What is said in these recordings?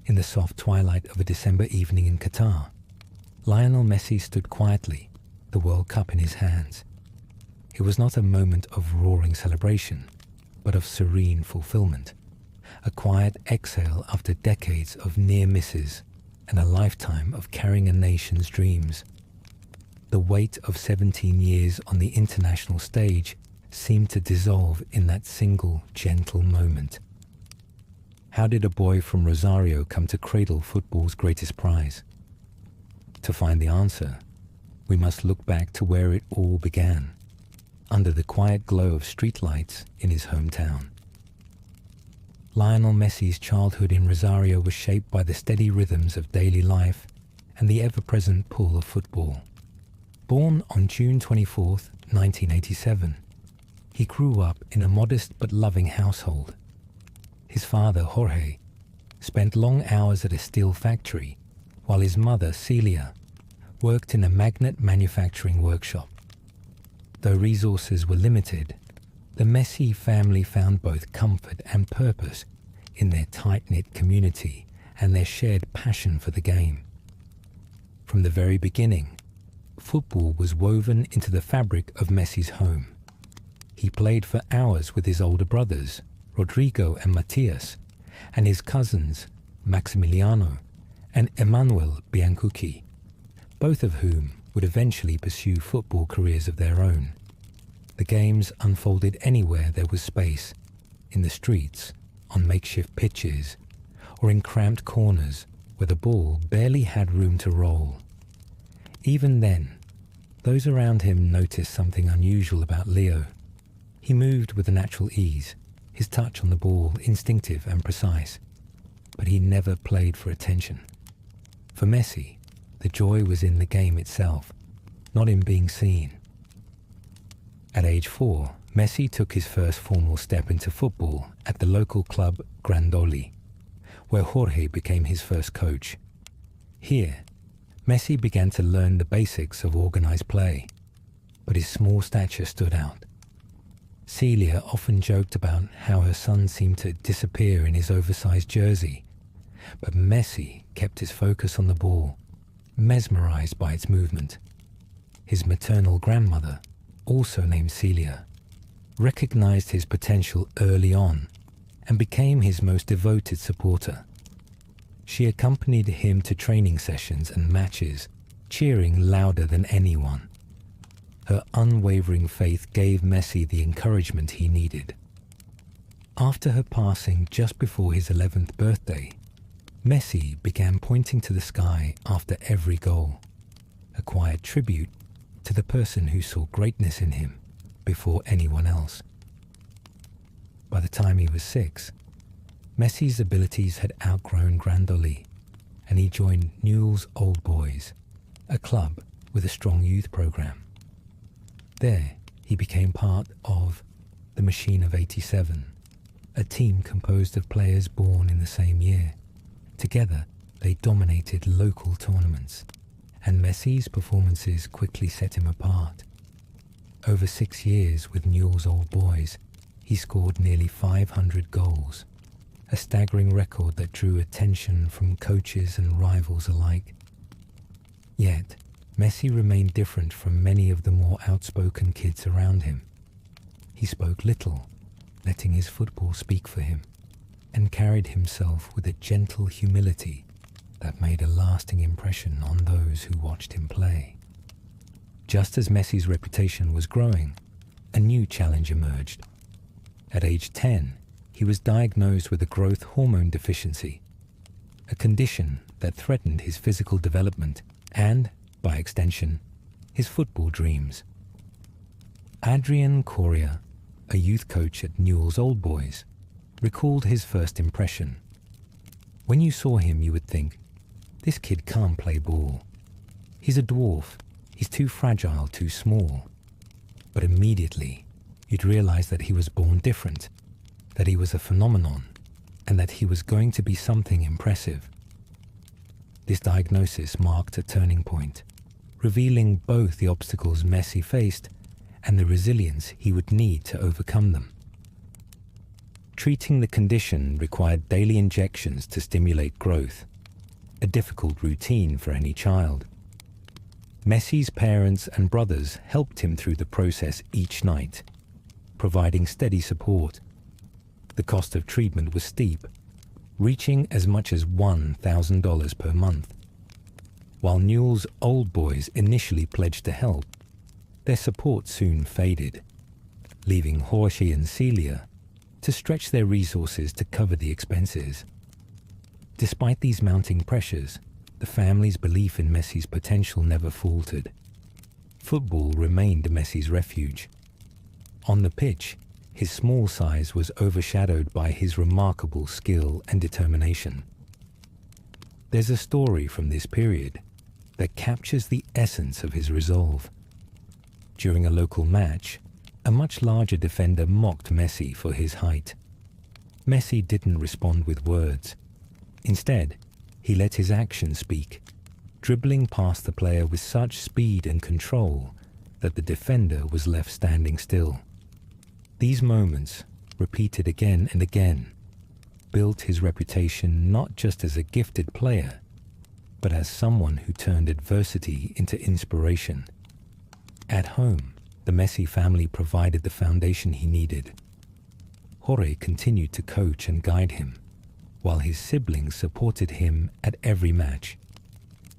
In the soft twilight of a December evening in Qatar, Lionel Messi stood quietly, the World Cup in his hands. It was not a moment of roaring celebration, but of serene fulfillment, a quiet exhale after decades of near misses and a lifetime of carrying a nation's dreams. The weight of 17 years on the international stage seemed to dissolve in that single, gentle moment. How did a boy from Rosario come to cradle football's greatest prize? To find the answer, we must look back to where it all began, under the quiet glow of streetlights in his hometown. Lionel Messi's childhood in Rosario was shaped by the steady rhythms of daily life and the ever-present pull of football. Born on June 24, 1987, he grew up in a modest but loving household. His father, Jorge, spent long hours at a steel factory, while his mother, Celia, worked in a magnet manufacturing workshop. Though resources were limited, the Messi family found both comfort and purpose in their tight-knit community and their shared passion for the game. From the very beginning, football was woven into the fabric of Messi's home. He played for hours with his older brothers, Rodrigo and Matias, and his cousins, Maximiliano and Emanuel Biancucci, both of whom would eventually pursue football careers of their own. The games unfolded anywhere there was space, in the streets, on makeshift pitches, or in cramped corners where the ball barely had room to roll. Even then, those around him noticed something unusual about Leo. He moved with a natural ease, his touch on the ball instinctive and precise, but he never played for attention. For Messi, the joy was in the game itself, not in being seen. At age 4, Messi took his first formal step into football at the local club Grandoli, where Jorge became his first coach. Here, Messi began to learn the basics of organized play, but his small stature stood out. Celia often joked about how her son seemed to disappear in his oversized jersey, but Messi kept his focus on the ball, mesmerized by its movement. His maternal grandmother, also named Celia, recognized his potential early on and became his most devoted supporter. She accompanied him to training sessions and matches, cheering louder than anyone. Her unwavering faith gave Messi the encouragement he needed. After her passing just before his 11th birthday, Messi began pointing to the sky after every goal, a quiet tribute to the person who saw greatness in him before anyone else. By the time he was 6, Messi's abilities had outgrown Grandoli, and he joined Newell's Old Boys, a club with a strong youth program. There, he became part of the Machine of 87, a team composed of players born in the same year. Together, they dominated local tournaments, and Messi's performances quickly set him apart. Over 6 years with Newell's Old Boys, he scored nearly 500 goals, a staggering record that drew attention from coaches and rivals alike. Yet, Messi remained different from many of the more outspoken kids around him. He spoke little, letting his football speak for him, and carried himself with a gentle humility that made a lasting impression on those who watched him play. Just as Messi's reputation was growing, a new challenge emerged. At age 10, he was diagnosed with a growth hormone deficiency, a condition that threatened his physical development and, by extension, his football dreams. Adrian Coria, a youth coach at Newell's Old Boys, recalled his first impression. When you saw him, you would think, this kid can't play ball. He's a dwarf. He's too fragile, too small. But immediately, you'd realize that he was born different, that he was a phenomenon, and that he was going to be something impressive. This diagnosis marked a turning point, revealing both the obstacles Messi faced and the resilience he would need to overcome them. Treating the condition required daily injections to stimulate growth, a difficult routine for any child. Messi's parents and brothers helped him through the process each night, providing steady support. The cost of treatment was steep, reaching as much as $1,000 per month. While Newell's old boys initially pledged to help, their support soon faded, leaving Jorge and Celia to stretch their resources to cover the expenses. Despite these mounting pressures, the family's belief in Messi's potential never faltered. Football remained Messi's refuge. On the pitch, his small size was overshadowed by his remarkable skill and determination. There's a story from this period that captures the essence of his resolve. During a local match, a much larger defender mocked Messi for his height. Messi didn't respond with words. Instead, he let his actions speak, dribbling past the player with such speed and control that the defender was left standing still. These moments, repeated again and again, built his reputation not just as a gifted player, but as someone who turned adversity into inspiration. At home, the Messi family provided the foundation he needed. Jorge continued to coach and guide him, while his siblings supported him at every match.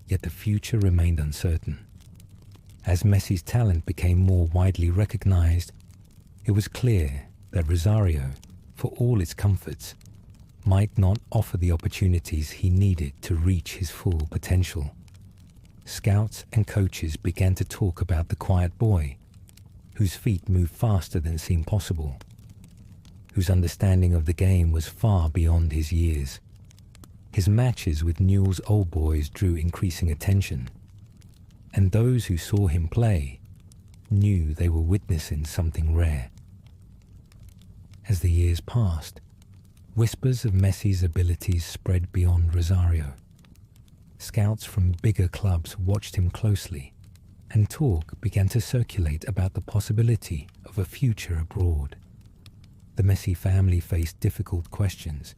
Yet the future remained uncertain. As Messi's talent became more widely recognized, it was clear that Rosario, for all its comforts, might not offer the opportunities he needed to reach his full potential. Scouts and coaches began to talk about the quiet boy, whose feet moved faster than seemed possible, whose understanding of the game was far beyond his years. His matches with Newell's old boys drew increasing attention, and those who saw him play knew they were witnessing something rare. As the years passed, whispers of Messi's abilities spread beyond Rosario. Scouts from bigger clubs watched him closely, and talk began to circulate about the possibility of a future abroad. The Messi family faced difficult questions.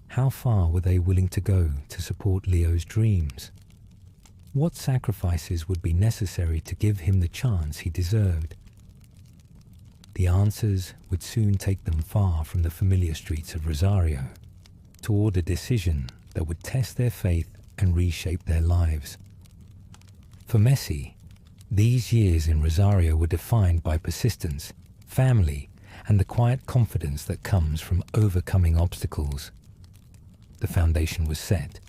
How far were they willing to go to support Leo's dreams? What sacrifices would be necessary to give him the chance he deserved? The answers would soon take them far from the familiar streets of Rosario, toward a decision that would test their faith and reshape their lives. For Messi, these years in Rosario were defined by persistence, family, and the quiet confidence that comes from overcoming obstacles. The foundation was set.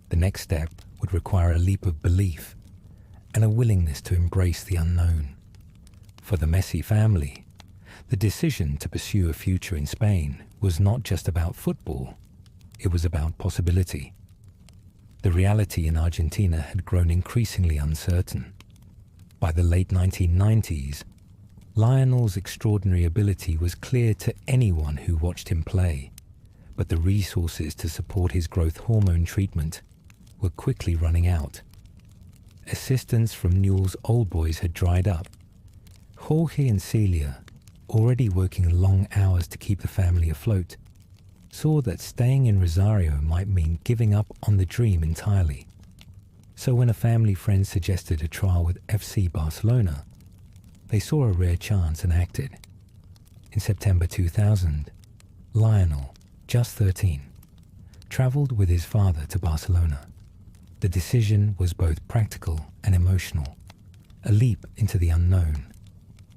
The next step would require a leap of belief and a willingness to embrace the unknown. For the Messi family, the decision to pursue a future in Spain was not just about football, it was about possibility. The reality in Argentina had grown increasingly uncertain. By the late 1990s, Lionel's extraordinary ability was clear to anyone who watched him play, but the resources to support his growth hormone treatment were quickly running out. Assistance from Newell's old boys had dried up. Jorge and Celia, already working long hours to keep the family afloat, saw that staying in Rosario might mean giving up on the dream entirely. So when a family friend suggested a trial with FC Barcelona, they saw a rare chance and acted. In September 2000, Lionel, just 13, traveled with his father to Barcelona. The decision was both practical and emotional, a leap into the unknown,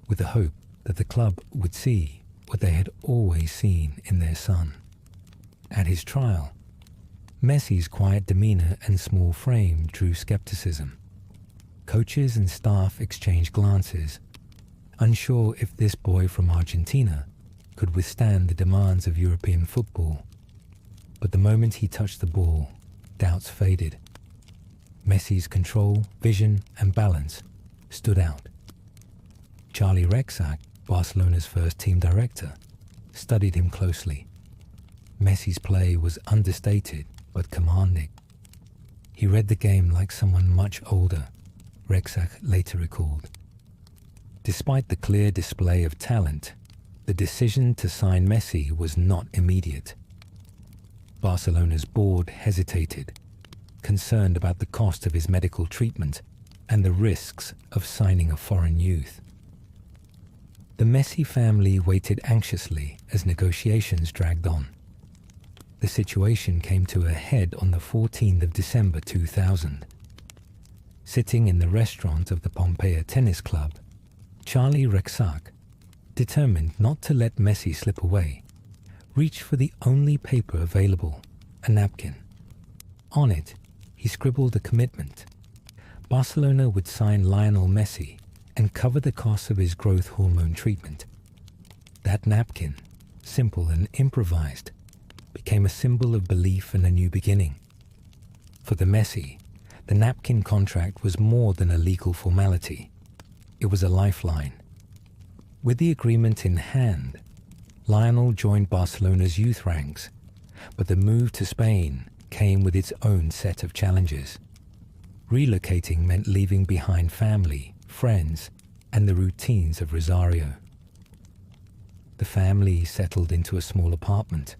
with the hope that the club would see what they had always seen in their son. At his trial, Messi's quiet demeanor and small frame drew skepticism. Coaches and staff exchanged glances, unsure if this boy from Argentina could withstand the demands of European football. But the moment he touched the ball, doubts faded. Messi's control, vision, and balance stood out. Charlie Rexach, Barcelona's first team director, studied him closely. Messi's play was understated but commanding. He read the game like someone much older, Rexach later recalled. Despite the clear display of talent, the decision to sign Messi was not immediate. Barcelona's board hesitated, concerned about the cost of his medical treatment and the risks of signing a foreign youth. The Messi family waited anxiously as negotiations dragged on. The situation came to a head on the 14th of December 2000. Sitting in the restaurant of the Pompeia Tennis Club, Charlie Rexach, determined not to let Messi slip away, reached for the only paper available, a napkin. On it, he scribbled a commitment. Barcelona would sign Lionel Messi and cover the costs of his growth hormone treatment. That napkin, simple and improvised, became a symbol of belief and a new beginning. For the Messi, the napkin contract was more than a legal formality. It was a lifeline. With the agreement in hand, Lionel joined Barcelona's youth ranks, but the move to Spain came with its own set of challenges. Relocating meant leaving behind family, friends, and the routines of Rosario. The family settled into a small apartment.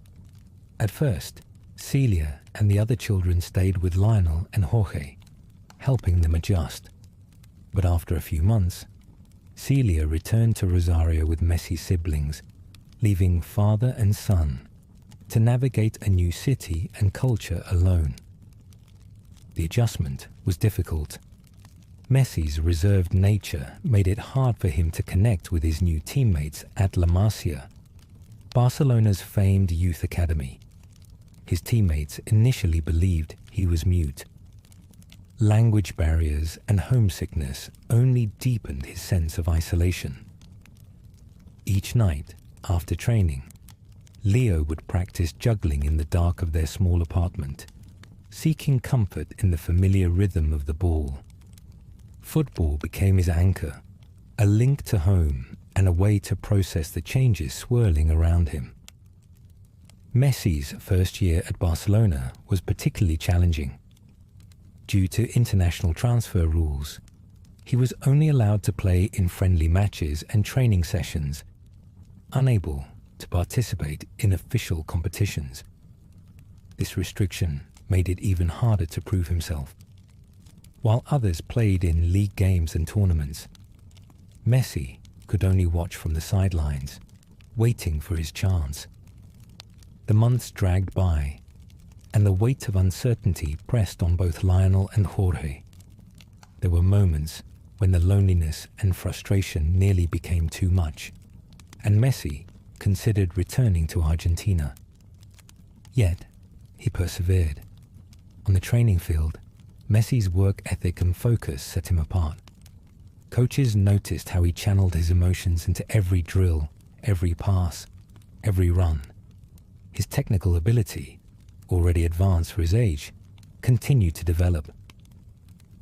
At first, Celia and the other children stayed with Lionel and Jorge, helping them adjust. But after a few months, Celia returned to Rosario with Messi's siblings, leaving father and son to navigate a new city and culture alone. The adjustment was difficult. Messi's reserved nature made it hard for him to connect with his new teammates at La Masia, Barcelona's famed youth academy. His teammates initially believed he was mute. Language barriers and homesickness only deepened his sense of isolation. Each night, after training, Leo would practice juggling in the dark of their small apartment, seeking comfort in the familiar rhythm of the ball. Football became his anchor, a link to home and a way to process the changes swirling around him. Messi's first year at Barcelona was particularly challenging. Due to international transfer rules, he was only allowed to play in friendly matches and training sessions, unable to participate in official competitions. This restriction made it even harder to prove himself. While others played in league games and tournaments, Messi could only watch from the sidelines, waiting for his chance. The months dragged by, and the weight of uncertainty pressed on both Lionel and Jorge. There were moments when the loneliness and frustration nearly became too much, and Messi considered returning to Argentina. Yet, he persevered. On the training field, Messi's work ethic and focus set him apart. Coaches noticed how he channeled his emotions into every drill, every pass, every run. His technical ability, already advanced for his age, continued to develop.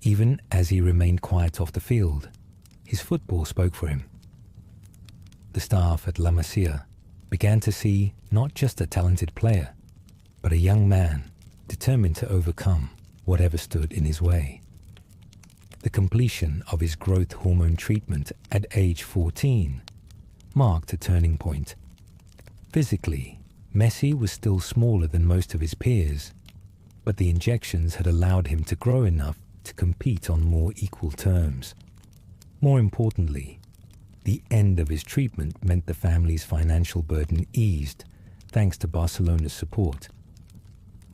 Even as he remained quiet off the field, his football spoke for him. The staff at La Masia began to see not just a talented player, but a young man determined to overcome whatever stood in his way. The completion of his growth hormone treatment at age 14 marked a turning point. Physically, Messi was still smaller than most of his peers, but the injections had allowed him to grow enough to compete on more equal terms. More importantly, the end of his treatment meant the family's financial burden eased thanks to Barcelona's support.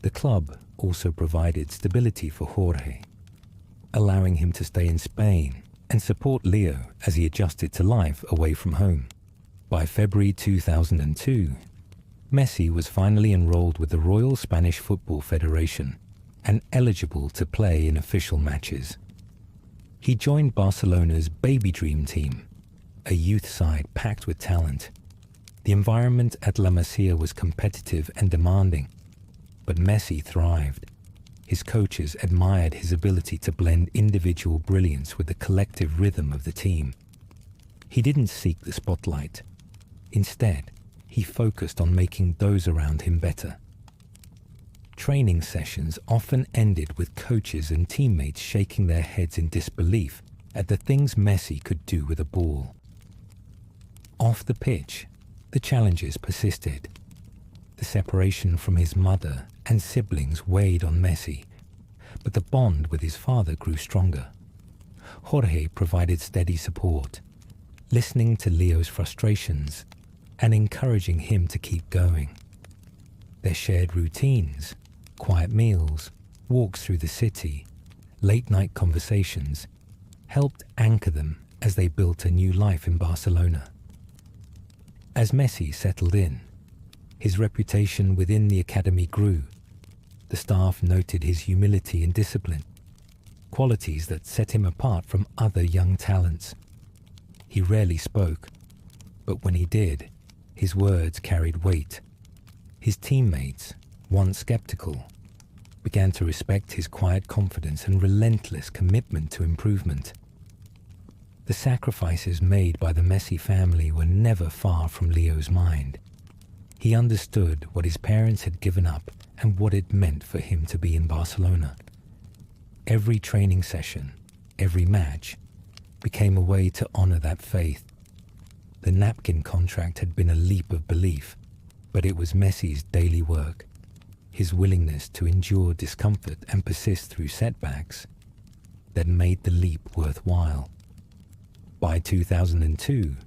The club also provided stability for Jorge, allowing him to stay in Spain and support Leo as he adjusted to life away from home. By February 2002, Messi was finally enrolled with the Royal Spanish Football Federation and eligible to play in official matches. He joined Barcelona's Baby Dream team, a youth side packed with talent. The environment at La Masia was competitive and demanding, but Messi thrived. His coaches admired his ability to blend individual brilliance with the collective rhythm of the team. He didn't seek the spotlight. Instead, he focused on making those around him better. Training sessions often ended with coaches and teammates shaking their heads in disbelief at the things Messi could do with a ball. Off the pitch, the challenges persisted. The separation from his mother and siblings weighed on Messi, but the bond with his father grew stronger. Jorge provided steady support, listening to Leo's frustrations and encouraging him to keep going. Their shared routines, quiet meals, walks through the city, late-night conversations, helped anchor them as they built a new life in Barcelona. As Messi settled in, his reputation within the academy grew. The staff noted his humility and discipline, qualities that set him apart from other young talents. He rarely spoke, but when he did, his words carried weight. His teammates, once skeptical, began to respect his quiet confidence and relentless commitment to improvement. The sacrifices made by the Messi family were never far from Leo's mind. He understood what his parents had given up and what it meant for him to be in Barcelona. Every training session, every match, became a way to honor that faith. The napkin contract had been a leap of belief, but it was Messi's daily work, his willingness to endure discomfort and persist through setbacks, that made the leap worthwhile. By 2002,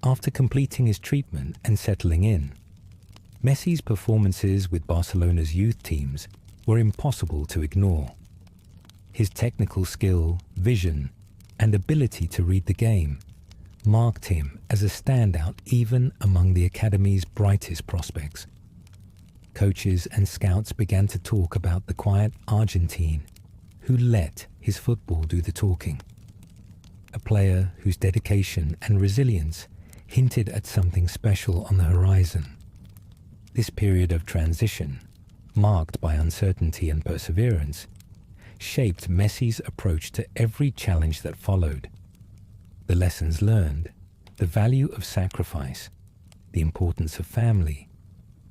after completing his treatment and settling in, Messi's performances with Barcelona's youth teams were impossible to ignore. His technical skill, vision, and ability to read the game marked him as a standout even among the academy's brightest prospects. Coaches and scouts began to talk about the quiet Argentine who let his football do the talking. A player whose dedication and resilience hinted at something special on the horizon. This period of transition, marked by uncertainty and perseverance, shaped Messi's approach to every challenge that followed. The lessons learned, the value of sacrifice, the importance of family,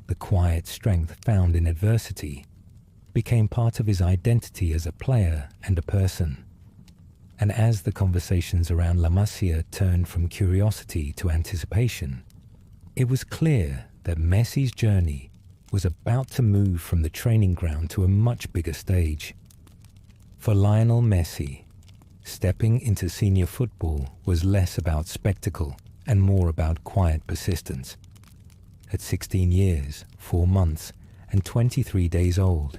the quiet strength found in adversity, became part of his identity as a player and a person. And as the conversations around La Masia turned from curiosity to anticipation, it was clear that Messi's journey was about to move from the training ground to a much bigger stage. For Lionel Messi, stepping into senior football was less about spectacle and more about quiet persistence. At 16 years, 4 months, and 23 days old,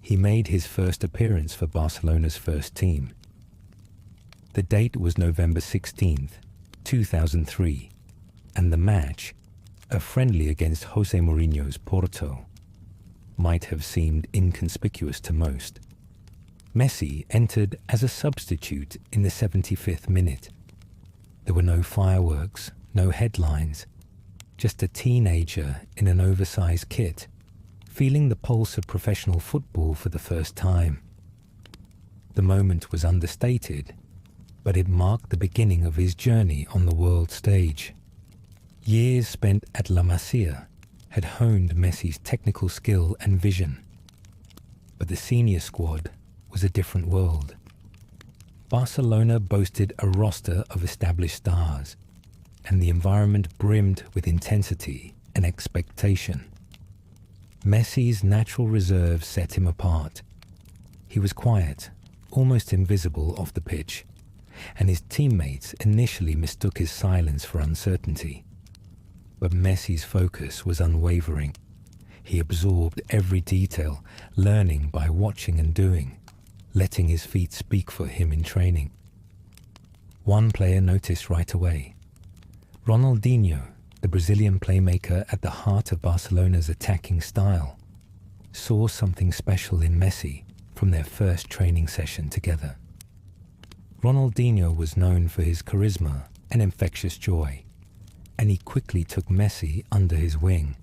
he made his first appearance for Barcelona's first team. The date was November 16th, 2003, and the match, a friendly against Jose Mourinho's Porto, might have seemed inconspicuous to most. Messi entered as a substitute in the 75th minute. There were no fireworks, no headlines, just a teenager in an oversized kit, feeling the pulse of professional football for the first time. The moment was understated, but it marked the beginning of his journey on the world stage. Years spent at La Masia had honed Messi's technical skill and vision. But the senior squad was a different world. Barcelona boasted a roster of established stars, and the environment brimmed with intensity and expectation. Messi's natural reserve set him apart. He was quiet, almost invisible off the pitch, and his teammates initially mistook his silence for uncertainty. But Messi's focus was unwavering. He absorbed every detail, learning by watching and doing, letting his feet speak for him in training. One player noticed right away. Ronaldinho, the Brazilian playmaker at the heart of Barcelona's attacking style, saw something special in Messi from their first training session together. Ronaldinho was known for his charisma and infectious joy, and he quickly took Messi under his wing.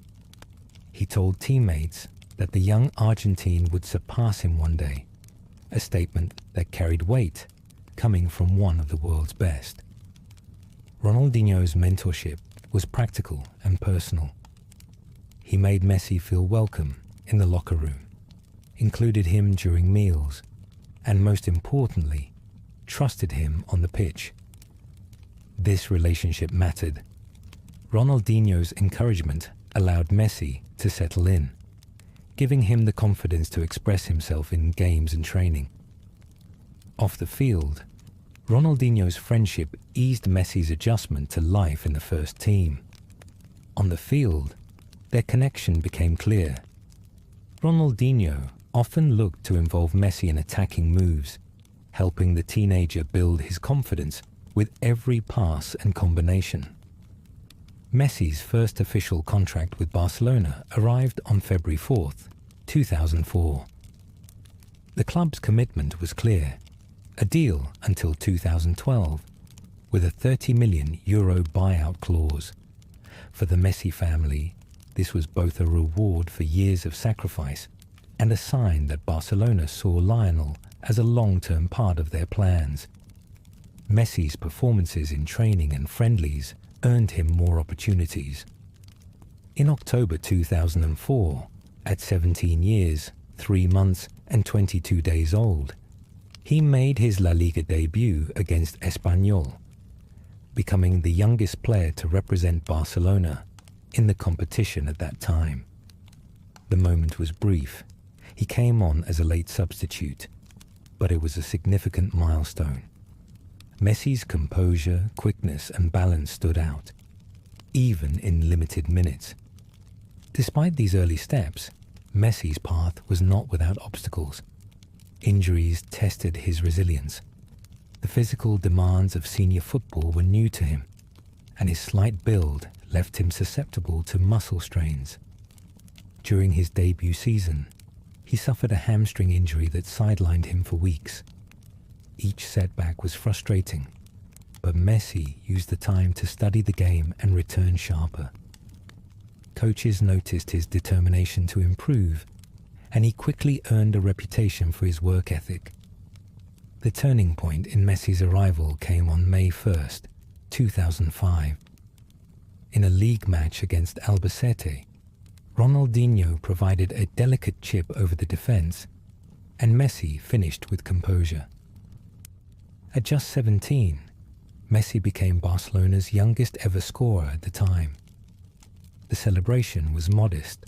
He told teammates that the young Argentine would surpass him one day, a statement that carried weight coming from one of the world's best. Ronaldinho's mentorship was practical and personal. He made Messi feel welcome in the locker room, included him during meals, and most importantly, trusted him on the pitch. This relationship mattered. Ronaldinho's encouragement allowed Messi to settle in, giving him the confidence to express himself in games and training. Off the field, Ronaldinho's friendship eased Messi's adjustment to life in the first team. On the field, their connection became clear. Ronaldinho often looked to involve Messi in attacking moves, helping the teenager build his confidence with every pass and combination. Messi's first official contract with Barcelona arrived on February 4th, 2004. The club's commitment was clear, a deal until 2012, with a €30 million buyout clause. For the Messi family, this was both a reward for years of sacrifice and a sign that Barcelona saw Lionel as a long-term part of their plans. Messi's performances in training and friendlies earned him more opportunities. In October 2004, at 17 years, 3 months and 22 days old, he made his La Liga debut against Espanyol, becoming the youngest player to represent Barcelona in the competition at that time. The moment was brief. He came on as a late substitute, but it was a significant milestone. Messi's composure, quickness and balance stood out, even in limited minutes. Despite these early steps, Messi's path was not without obstacles. Injuries tested his resilience. The physical demands of senior football were new to him, and his slight build left him susceptible to muscle strains. During his debut season, he suffered a hamstring injury that sidelined him for weeks. Each setback was frustrating, but Messi used the time to study the game and return sharper. Coaches noticed his determination to improve, and he quickly earned a reputation for his work ethic. The turning point in Messi's arrival came on May 1st, 2005. In a league match against Albacete, Ronaldinho provided a delicate chip over the defense, and Messi finished with composure. At just 17, Messi became Barcelona's youngest ever scorer at the time. The celebration was modest,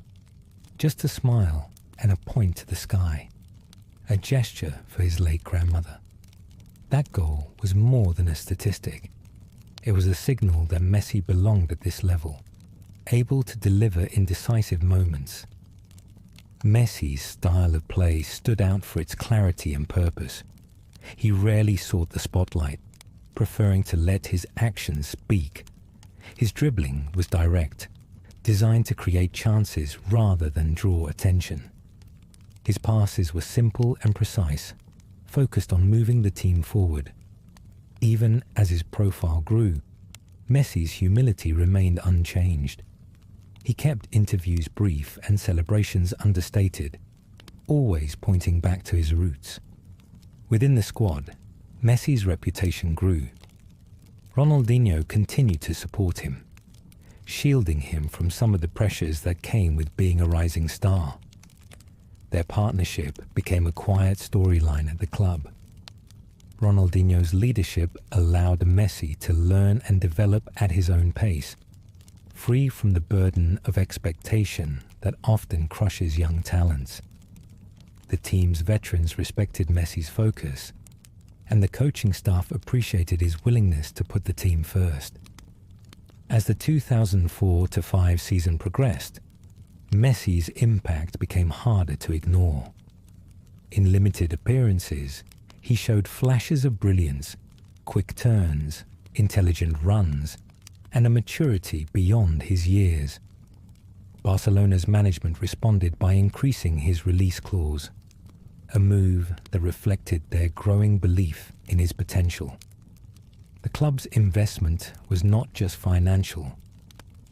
just a smile and a point to the sky, a gesture for his late grandmother. That goal was more than a statistic. It was a signal that Messi belonged at this level, able to deliver in decisive moments. Messi's style of play stood out for its clarity and purpose. He rarely sought the spotlight, preferring to let his actions speak. His dribbling was direct, designed to create chances rather than draw attention. His passes were simple and precise, focused on moving the team forward. Even as his profile grew, Messi's humility remained unchanged. He kept interviews brief and celebrations understated, always pointing back to his roots. Within the squad, Messi's reputation grew. Ronaldinho continued to support him, shielding him from some of the pressures that came with being a rising star. Their partnership became a quiet storyline at the club. Ronaldinho's leadership allowed Messi to learn and develop at his own pace, free from the burden of expectation that often crushes young talents. The team's veterans respected Messi's focus, and the coaching staff appreciated his willingness to put the team first. As the 2004-05 season progressed, Messi's impact became harder to ignore. In limited appearances, he showed flashes of brilliance, quick turns, intelligent runs, and a maturity beyond his years. Barcelona's management responded by increasing his release clause, a move that reflected their growing belief in his potential. The club's investment was not just financial,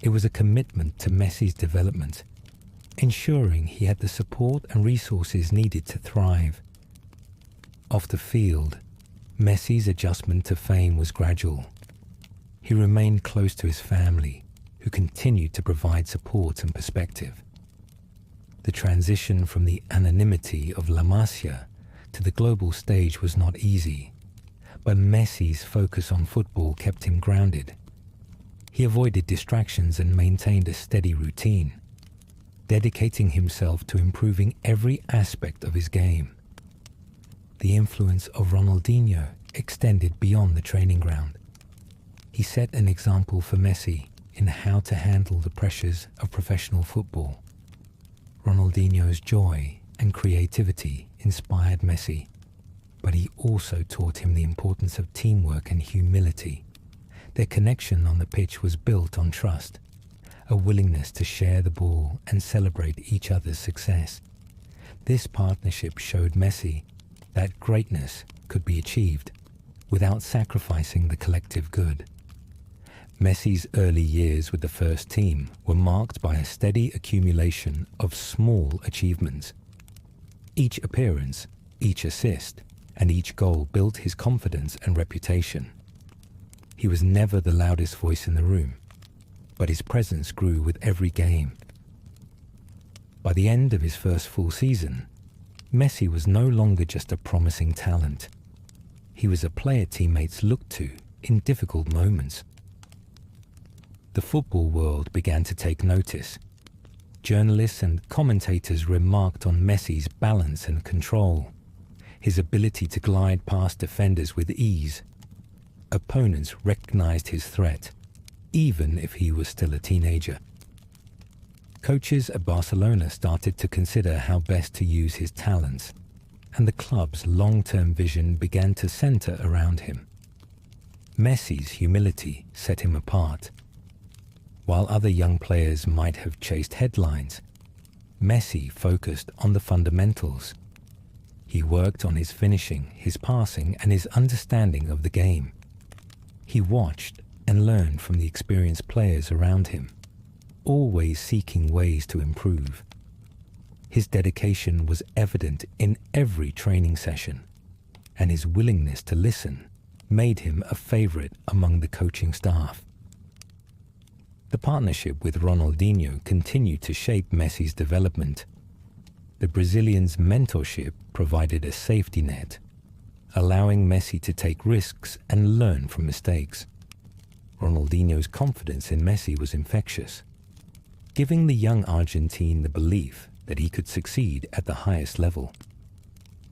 it was a commitment to Messi's development, ensuring he had the support and resources needed to thrive. Off the field, Messi's adjustment to fame was gradual. He remained close to his family, who continued to provide support and perspective. The transition from the anonymity of La Masia to the global stage was not easy, but Messi's focus on football kept him grounded. He avoided distractions and maintained a steady routine, dedicating himself to improving every aspect of his game. The influence of Ronaldinho extended beyond the training ground. He set an example for Messi in how to handle the pressures of professional football. Ronaldinho's joy and creativity inspired Messi, but he also taught him the importance of teamwork and humility. Their connection on the pitch was built on trust, a willingness to share the ball and celebrate each other's success. This partnership showed Messi that greatness could be achieved without sacrificing the collective good. Messi's early years with the first team were marked by a steady accumulation of small achievements. Each appearance, each assist, and each goal built his confidence and reputation. He was never the loudest voice in the room, but his presence grew with every game. By the end of his first full season, Messi was no longer just a promising talent. He was a player teammates looked to in difficult moments. The football world began to take notice. Journalists and commentators remarked on Messi's balance and control, his ability to glide past defenders with ease. Opponents recognized his threat, even if he was still a teenager. Coaches at Barcelona started to consider how best to use his talents, and the club's long-term vision began to center around him. Messi's humility set him apart. While other young players might have chased headlines, Messi focused on the fundamentals. He worked on his finishing, his passing, and his understanding of the game. He watched and learned from the experienced players around him, always seeking ways to improve. His dedication was evident in every training session, and his willingness to listen made him a favorite among the coaching staff. The partnership with Ronaldinho continued to shape Messi's development. The Brazilian's mentorship provided a safety net, allowing Messi to take risks and learn from mistakes. Ronaldinho's confidence in Messi was infectious, giving the young Argentine the belief that he could succeed at the highest level.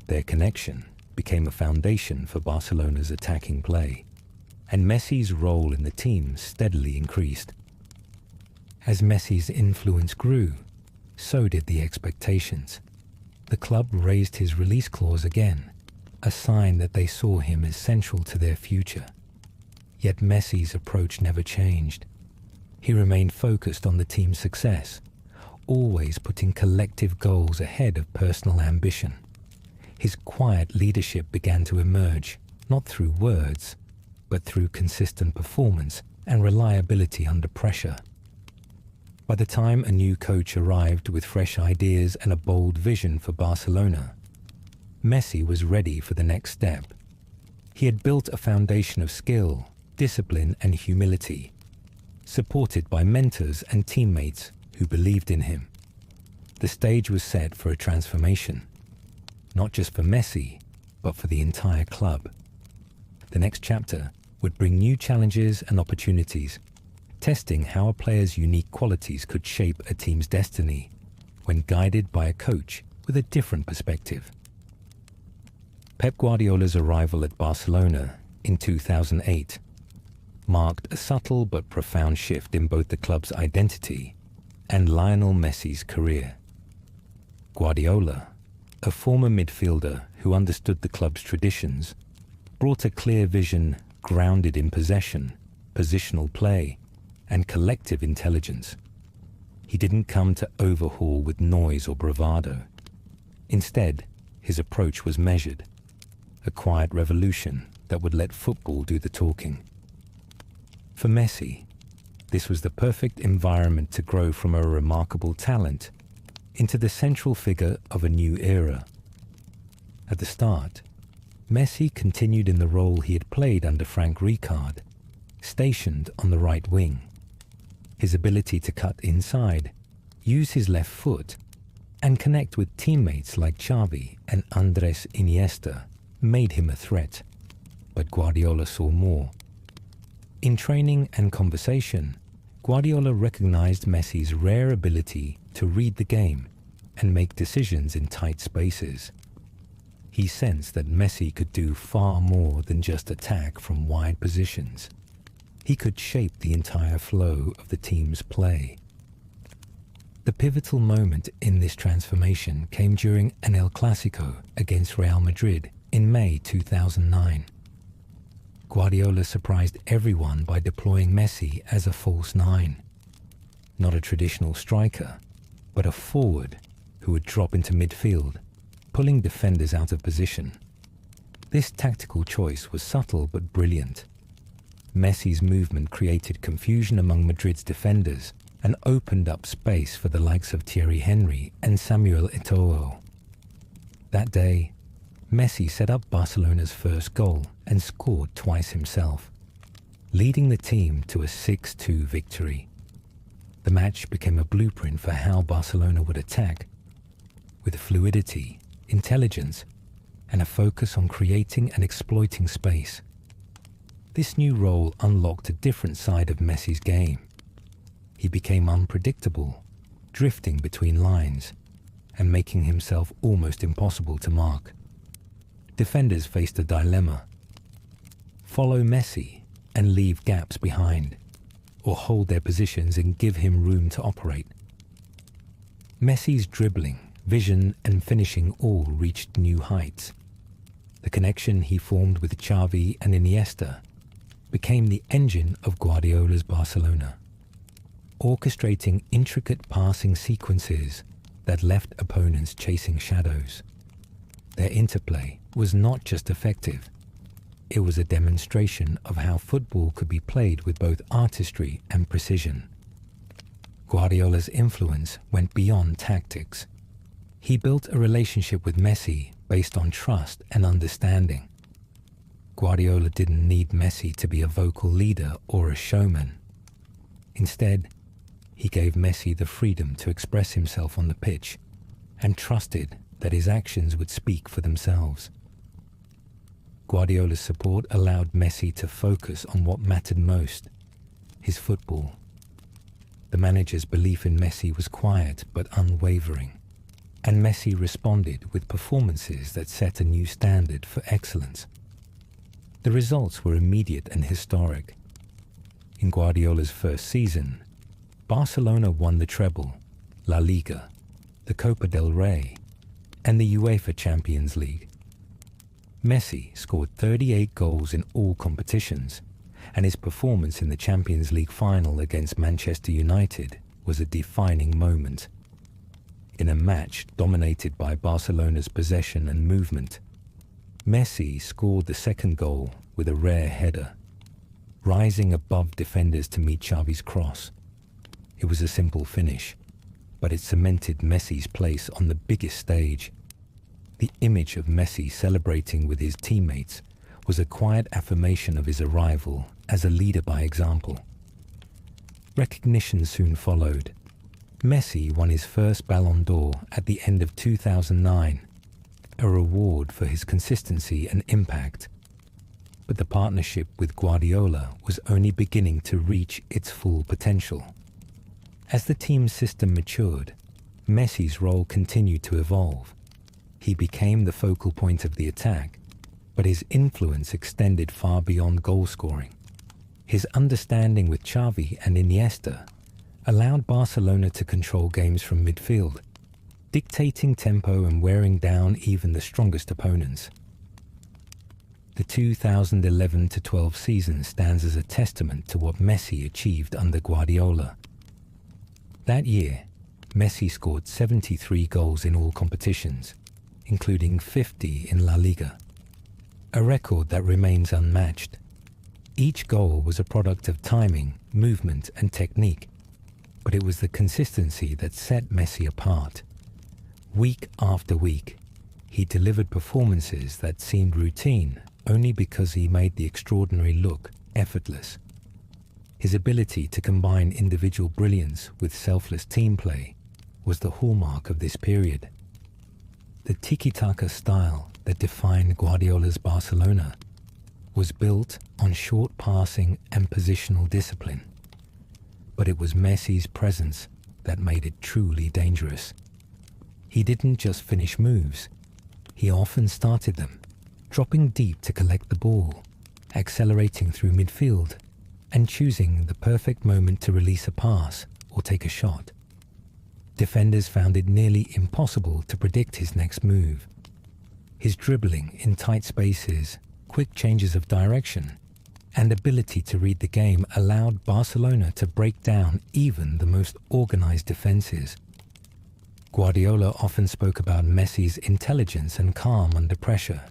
Their connection became a foundation for Barcelona's attacking play, and Messi's role in the team steadily increased. As Messi's influence grew, so did the expectations. The club raised his release clause again, a sign that they saw him as central to their future. Yet Messi's approach never changed. He remained focused on the team's success, always putting collective goals ahead of personal ambition. His quiet leadership began to emerge, not through words, but through consistent performance and reliability under pressure. By the time a new coach arrived with fresh ideas and a bold vision for Barcelona, Messi was ready for the next step. He had built a foundation of skill, discipline, and humility, supported by mentors and teammates who believed in him. The stage was set for a transformation, not just for Messi, but for the entire club. The next chapter would bring new challenges and opportunities, testing how a player's unique qualities could shape a team's destiny when guided by a coach with a different perspective. Pep Guardiola's arrival at Barcelona in 2008 marked a subtle but profound shift in both the club's identity and Lionel Messi's career. Guardiola, a former midfielder who understood the club's traditions, brought a clear vision grounded in possession, positional play, and collective intelligence. He didn't come to overhaul with noise or bravado. Instead, his approach was measured, a quiet revolution that would let football do the talking. For Messi, this was the perfect environment to grow from a remarkable talent into the central figure of a new era. At the start, Messi continued in the role he had played under Frank Rijkaard, stationed on the right wing. His ability to cut inside, use his left foot, and connect with teammates like Xavi and Andres Iniesta made him a threat. But Guardiola saw more. In training and conversation, Guardiola recognized Messi's rare ability to read the game and make decisions in tight spaces. He sensed that Messi could do far more than just attack from wide positions. He could shape the entire flow of the team's play. The pivotal moment in this transformation came during an El Clasico against Real Madrid in May 2009. Guardiola surprised everyone by deploying Messi as a false nine. Not a traditional striker, but a forward who would drop into midfield, pulling defenders out of position. This tactical choice was subtle but brilliant. Messi's movement created confusion among Madrid's defenders and opened up space for the likes of Thierry Henry and Samuel Eto'o. That day, Messi set up Barcelona's first goal and scored twice himself, leading the team to a 6-2 victory. The match became a blueprint for how Barcelona would attack, with fluidity, intelligence, and a focus on creating and exploiting space. This new role unlocked a different side of Messi's game. He became unpredictable, drifting between lines, and making himself almost impossible to mark. Defenders faced a dilemma: follow Messi and leave gaps behind, or hold their positions and give him room to operate. Messi's dribbling, vision and finishing all reached new heights. The connection he formed with Xavi and Iniesta became the engine of Guardiola's Barcelona, orchestrating intricate passing sequences that left opponents chasing shadows. Their interplay was not just effective, it was a demonstration of how football could be played with both artistry and precision. Guardiola's influence went beyond tactics. He built a relationship with Messi based on trust and understanding. Guardiola didn't need Messi to be a vocal leader or a showman. Instead, he gave Messi the freedom to express himself on the pitch and trusted that his actions would speak for themselves. Guardiola's support allowed Messi to focus on what mattered most: his football. The manager's belief in Messi was quiet but unwavering, and Messi responded with performances that set a new standard for excellence. The results were immediate and historic. In Guardiola's first season, Barcelona won the treble, La Liga, the Copa del Rey, and the UEFA Champions League. Messi scored 38 goals in all competitions, and his performance in the Champions League final against Manchester United was a defining moment. In a match dominated by Barcelona's possession and movement, Messi scored the second goal with a rare header, rising above defenders to meet Xavi's cross. It was a simple finish, but it cemented Messi's place on the biggest stage. The image of Messi celebrating with his teammates was a quiet affirmation of his arrival as a leader by example. Recognition soon followed. Messi won his first Ballon d'Or at the end of 2009, a reward for his consistency and impact. But the partnership with Guardiola was only beginning to reach its full potential. As the team's system matured, Messi's role continued to evolve. He became the focal point of the attack, but his influence extended far beyond goal scoring. His understanding with Xavi and Iniesta allowed Barcelona to control games from midfield, dictating tempo and wearing down even the strongest opponents. The 2011-12 season stands as a testament to what Messi achieved under Guardiola. That year, Messi scored 73 goals in all competitions, including 50 in La Liga, a record that remains unmatched. Each goal was a product of timing, movement, and technique, but it was the consistency that set Messi apart. Week after week, he delivered performances that seemed routine only because he made the extraordinary look effortless. His ability to combine individual brilliance with selfless team play was the hallmark of this period. The tiki-taka style that defined Guardiola's Barcelona was built on short passing and positional discipline. But it was Messi's presence that made it truly dangerous. He didn't just finish moves, he often started them, dropping deep to collect the ball, accelerating through midfield, and choosing the perfect moment to release a pass or take a shot. Defenders found it nearly impossible to predict his next move. His dribbling in tight spaces, quick changes of direction, and ability to read the game allowed Barcelona to break down even the most organized defenses. Guardiola often spoke about Messi's intelligence and calm under pressure.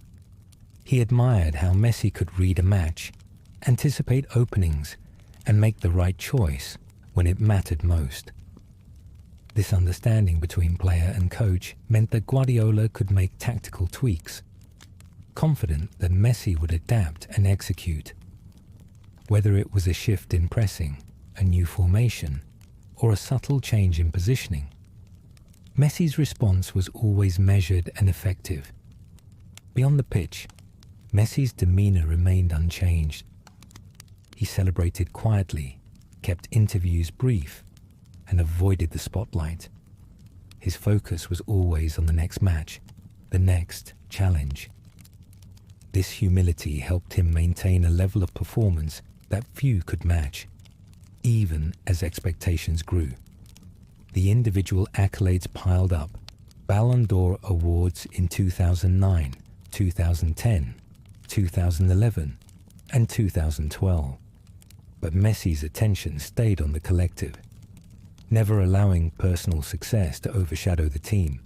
He admired how Messi could read a match, anticipate openings, and make the right choice when it mattered most. This understanding between player and coach meant that Guardiola could make tactical tweaks, confident that Messi would adapt and execute. Whether it was a shift in pressing, a new formation, or a subtle change in positioning, Messi's response was always measured and effective. Beyond the pitch, Messi's demeanor remained unchanged. He celebrated quietly, kept interviews brief, and avoided the spotlight. His focus was always on the next match, the next challenge. This humility helped him maintain a level of performance that few could match, even as expectations grew. The individual accolades piled up: Ballon d'Or awards in 2009, 2010, 2011, and 2012. But Messi's attention stayed on the collective, never allowing personal success to overshadow the team.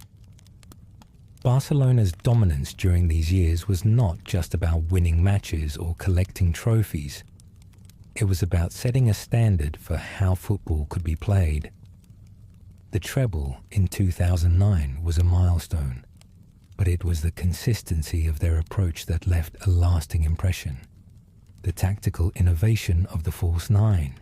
Barcelona's dominance during these years was not just about winning matches or collecting trophies. It was about setting a standard for how football could be played. The treble in 2009 was a milestone, but it was the consistency of their approach that left a lasting impression. The tactical innovation of the false nine,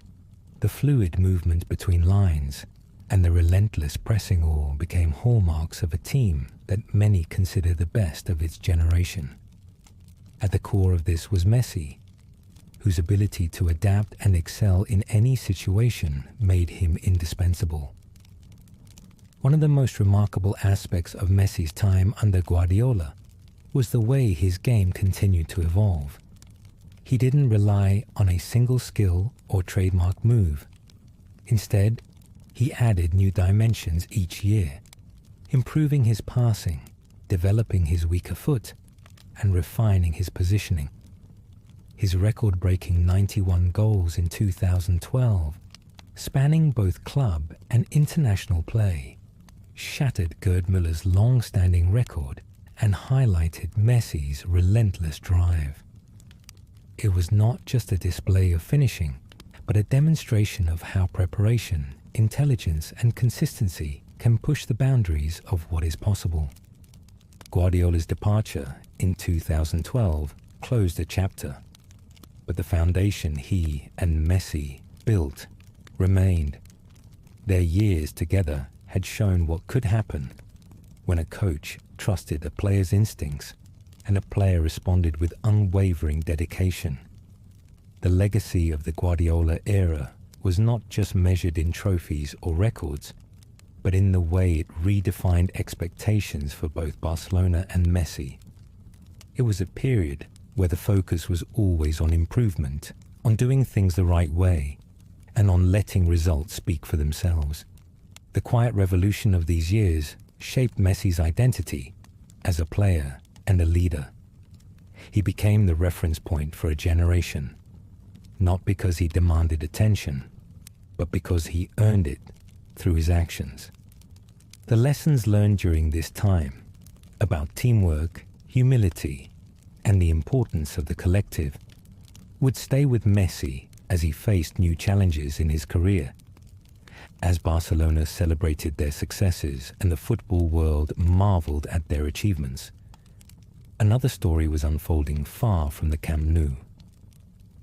the fluid movement between lines, and the relentless pressing all became hallmarks of a team that many consider the best of its generation. At the core of this was Messi, whose ability to adapt and excel in any situation made him indispensable. One of the most remarkable aspects of Messi's time under Guardiola was the way his game continued to evolve. He didn't rely on a single skill or trademark move. Instead, he added new dimensions each year, improving his passing, developing his weaker foot, and refining his positioning. His record-breaking 91 goals in 2012, spanning both club and international play, shattered Gerd Müller's long-standing record and highlighted Messi's relentless drive. It was not just a display of finishing, but a demonstration of how preparation, intelligence, and consistency can push the boundaries of what is possible. Guardiola's departure in 2012 closed a chapter, but the foundation he and Messi built remained. Their years together had shown what could happen when a coach trusted a player's instincts and a player responded with unwavering dedication. The legacy of the Guardiola era was not just measured in trophies or records, but in the way it redefined expectations for both Barcelona and Messi. It was a period where the focus was always on improvement, on doing things the right way, and on letting results speak for themselves. The quiet revolution of these years shaped Messi's identity as a player and a leader. He became the reference point for a generation, not because he demanded attention, but because he earned it through his actions. The lessons learned during this time about teamwork, humility, and the importance of the collective would stay with Messi as he faced new challenges in his career. As Barcelona celebrated their successes and the football world marveled at their achievements, another story was unfolding far from the Camp Nou.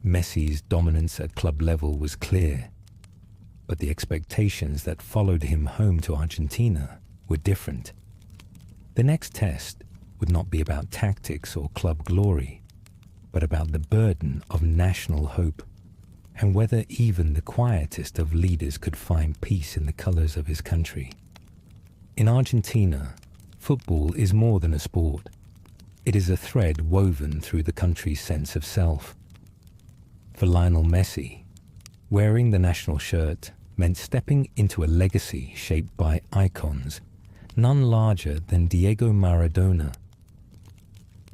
Messi's dominance at club level was clear, but the expectations that followed him home to Argentina were different. The next test would not be about tactics or club glory. but about the burden of national hope, and whether even the quietest of leaders could find peace in the colors of his country. In Argentina, football is more than a sport. It is a thread woven through the country's sense of self. For Lionel Messi, wearing the national shirt meant stepping into a legacy shaped by icons, none larger than Diego Maradona.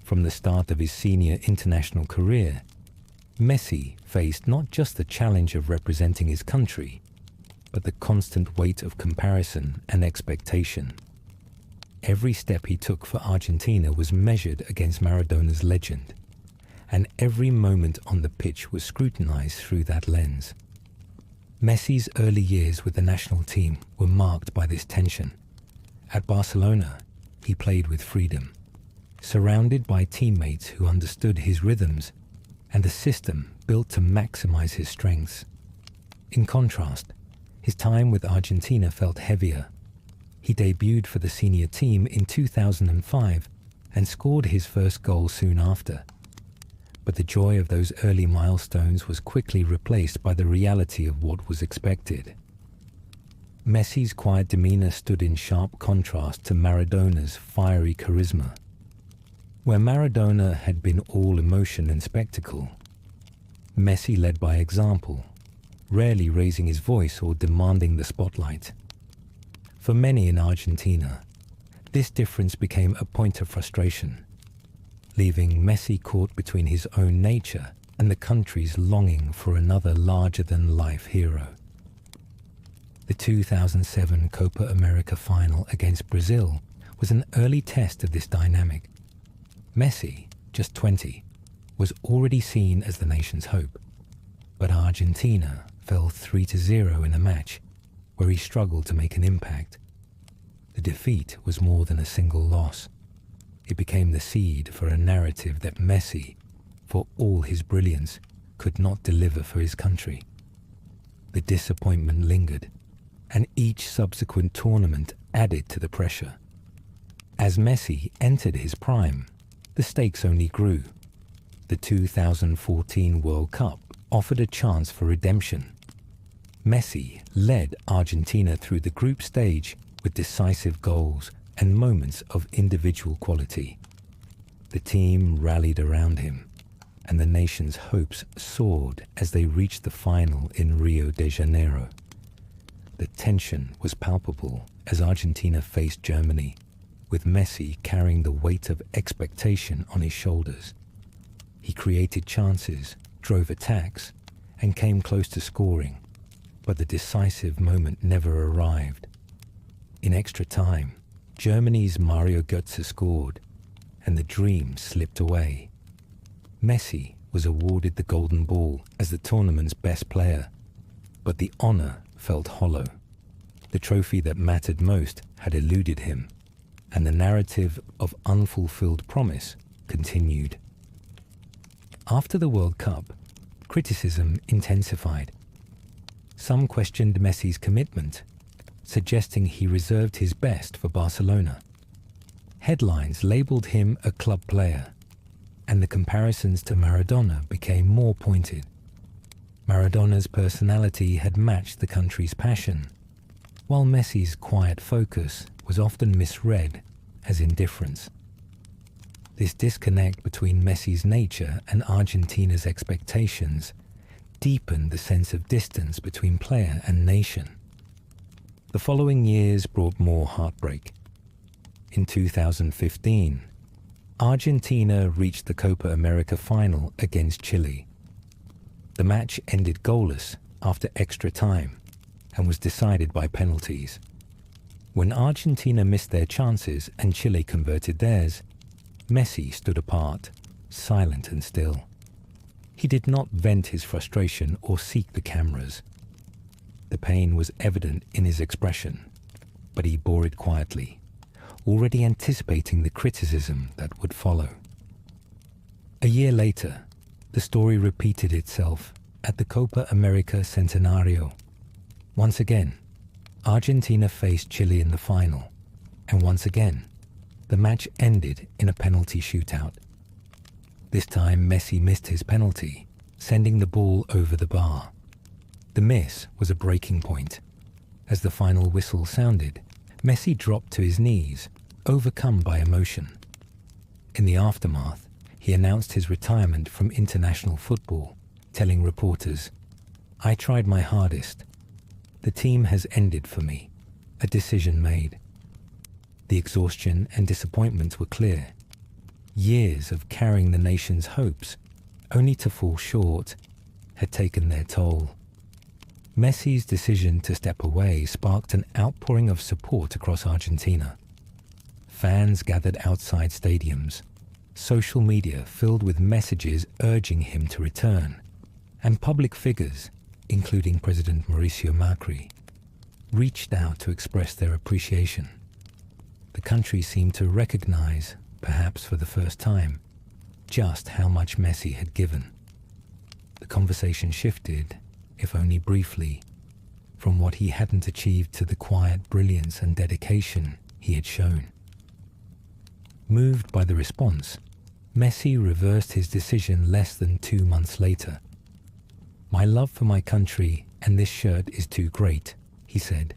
From the start of his senior international career, Messi faced not just the challenge of representing his country, but the constant weight of comparison and expectation. Every step he took for Argentina was measured against Maradona's legend, and every moment on the pitch was scrutinized through that lens. Messi's early years with the national team were marked by this tension. At Barcelona, he played with freedom, surrounded by teammates who understood his rhythms and a system built to maximize his strengths. In contrast, his time with Argentina felt heavier. He debuted for the senior team in 2005 and scored his first goal soon after. But the joy of those early milestones was quickly replaced by the reality of what was expected. Messi's quiet demeanor stood in sharp contrast to Maradona's fiery charisma. Where Maradona had been all emotion and spectacle, Messi led by example, rarely raising his voice or demanding the spotlight. For many in Argentina, this difference became a point of frustration, leaving Messi caught between his own nature and the country's longing for another larger-than-life hero. The 2007 Copa America final against Brazil was an early test of this dynamic. Messi, just 20, was already seen as the nation's hope, but Argentina fell 3-0 in a match where he struggled to make an impact. The defeat was more than a single loss. It became the seed for a narrative that Messi, for all his brilliance, could not deliver for his country. The disappointment lingered, and each subsequent tournament added to the pressure. As Messi entered his prime, the stakes only grew. The 2014 World Cup offered a chance for redemption. Messi led Argentina through the group stage with decisive goals and moments of individual quality. The team rallied around him, and the nation's hopes soared as they reached the final in Rio de Janeiro. The tension was palpable as Argentina faced Germany, with Messi carrying the weight of expectation on his shoulders. He created chances, drove attacks, and came close to scoring, but the decisive moment never arrived. In extra time, Germany's Mario Götze scored, and the dream slipped away. Messi was awarded the Golden Ball as the tournament's best player, but the honor felt hollow. The trophy that mattered most had eluded him, and the narrative of unfulfilled promise continued. After the World Cup, criticism intensified. Some questioned Messi's commitment, suggesting he reserved his best for Barcelona. Headlines labeled him a club player, and the comparisons to Maradona became more pointed. Maradona's personality had matched the country's passion, while Messi's quiet focus was often misread as indifference. This disconnect between Messi's nature and Argentina's expectations deepened the sense of distance between player and nation. The following years brought more heartbreak. In 2015, Argentina reached the Copa America final against Chile. The match ended goalless after extra time and was decided by penalties. When Argentina missed their chances and Chile converted theirs, Messi stood apart, silent and still. He did not vent his frustration or seek the cameras. The pain was evident in his expression, but he bore it quietly, already anticipating the criticism that would follow. A year later, the story repeated itself at the Copa America Centenario. Once again, Argentina faced Chile in the final, and once again, the match ended in a penalty shootout. This time Messi missed his penalty, sending the ball over the bar. The miss was a breaking point. As the final whistle sounded, Messi dropped to his knees, overcome by emotion. In the aftermath, he announced his retirement from international football, telling reporters, "I tried my hardest. The team has ended for me, a decision made." The exhaustion and disappointment were clear. Years of carrying the nation's hopes, only to fall short, had taken their toll. Messi's decision to step away sparked an outpouring of support across Argentina. Fans gathered outside stadiums, social media filled with messages urging him to return, and public figures, including President Mauricio Macri, reached out to express their appreciation. The country seemed to recognize, perhaps for the first time, just how much Messi had given. The conversation shifted, if only briefly, from what he hadn't achieved to the quiet brilliance and dedication he had shown. Moved by the response, Messi reversed his decision less than 2 months later. "My love for my country and this shirt is too great," he said,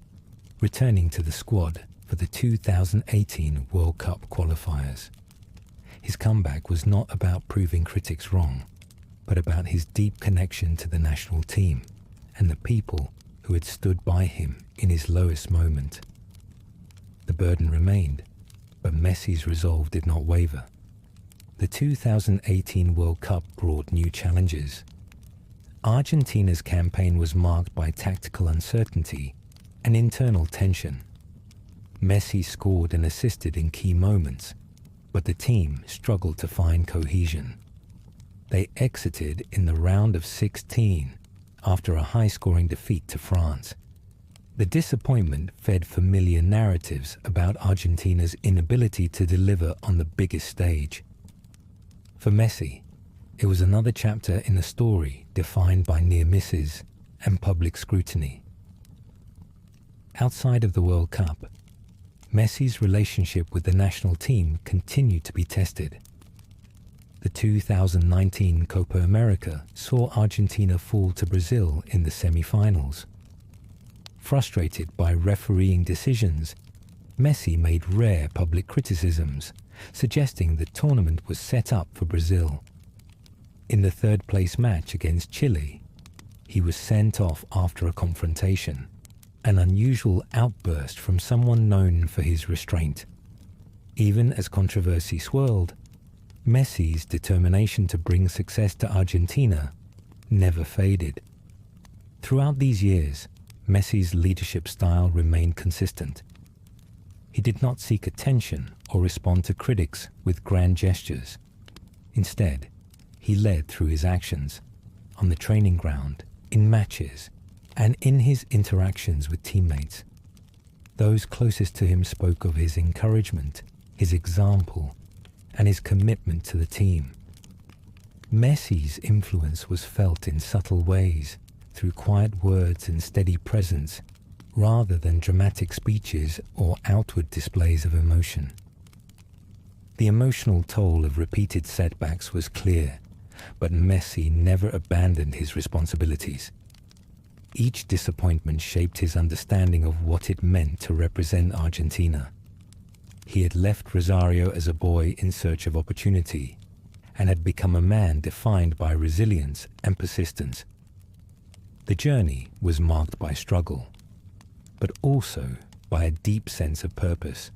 returning to the squad for the 2018 World Cup qualifiers. His comeback was not about proving critics wrong, but about his deep connection to the national team and the people who had stood by him in his lowest moment. The burden remained, but Messi's resolve did not waver. The 2018 World Cup brought new challenges. Argentina's campaign was marked by tactical uncertainty and internal tension. Messi scored and assisted in key moments, but the team struggled to find cohesion. They exited in the round of 16 after a high-scoring defeat to France. The disappointment fed familiar narratives about Argentina's inability to deliver on the biggest stage. For Messi, it was another chapter in a story defined by near misses and public scrutiny. Outside of the World Cup, Messi's relationship with the national team continued to be tested. The 2019 Copa America saw Argentina fall to Brazil in the semi-finals. Frustrated by refereeing decisions, Messi made rare public criticisms, suggesting the tournament was set up for Brazil. In the third-place match against Chile, he was sent off after a confrontation, an unusual outburst from someone known for his restraint. Even as controversy swirled, Messi's determination to bring success to Argentina never faded. Throughout these years, Messi's leadership style remained consistent. He did not seek attention or respond to critics with grand gestures. Instead, he led through his actions, on the training ground, in matches, and in his interactions with teammates. Those closest to him spoke of his encouragement, his example, and his commitment to the team. Messi's influence was felt in subtle ways, through quiet words and steady presence, rather than dramatic speeches or outward displays of emotion. The emotional toll of repeated setbacks was clear, but Messi never abandoned his responsibilities. Each disappointment shaped his understanding of what it meant to represent Argentina. He had left Rosario as a boy in search of opportunity, and had become a man defined by resilience and persistence. The journey was marked by struggle, but also by a deep sense of purpose.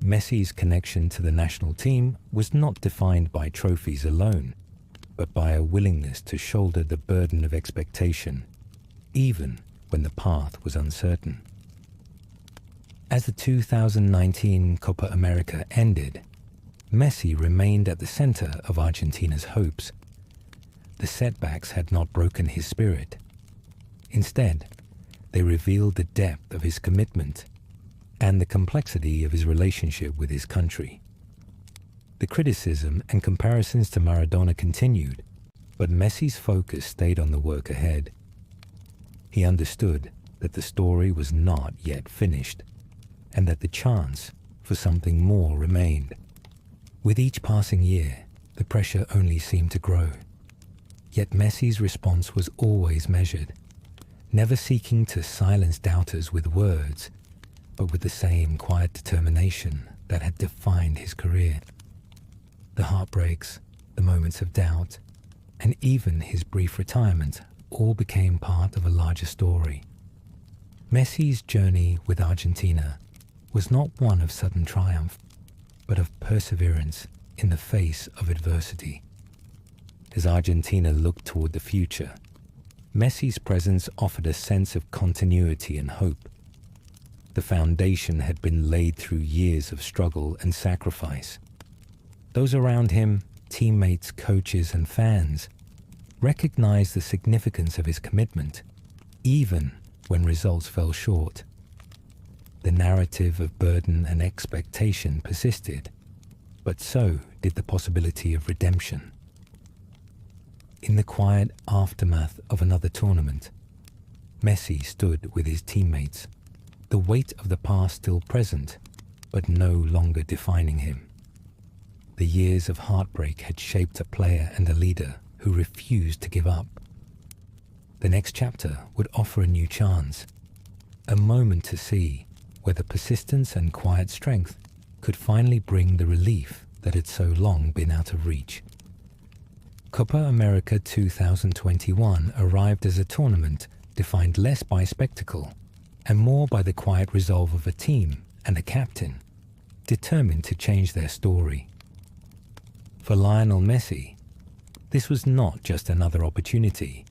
Messi's connection to the national team was not defined by trophies alone, but by a willingness to shoulder the burden of expectation, even when the path was uncertain. As the 2019 Copa America ended, Messi remained at the center of Argentina's hopes. The setbacks had not broken his spirit. Instead, they revealed the depth of his commitment and the complexity of his relationship with his country. The criticism and comparisons to Maradona continued, but Messi's focus stayed on the work ahead. He understood that the story was not yet finished, and that the chance for something more remained. With each passing year, the pressure only seemed to grow. Yet Messi's response was always measured, never seeking to silence doubters with words, but with the same quiet determination that had defined his career. The heartbreaks, the moments of doubt, and even his brief retirement all became part of a larger story. Messi's journey with Argentina was not one of sudden triumph, but of perseverance in the face of adversity. As Argentina looked toward the future, Messi's presence offered a sense of continuity and hope. The foundation had been laid through years of struggle and sacrifice. Those around him, teammates, coaches, and fans, recognized the significance of his commitment, even when results fell short. The narrative of burden and expectation persisted, but so did the possibility of redemption. In the quiet aftermath of another tournament, Messi stood with his teammates, the weight of the past still present, but no longer defining him. The years of heartbreak had shaped a player and a leader who refused to give up. The next chapter would offer a new chance, a moment to see whether persistence and quiet strength could finally bring the relief that had so long been out of reach. Copa America 2021 arrived as a tournament defined less by spectacle and more by the quiet resolve of a team and a captain, determined to change their story. For Lionel Messi, this was not just another opportunity.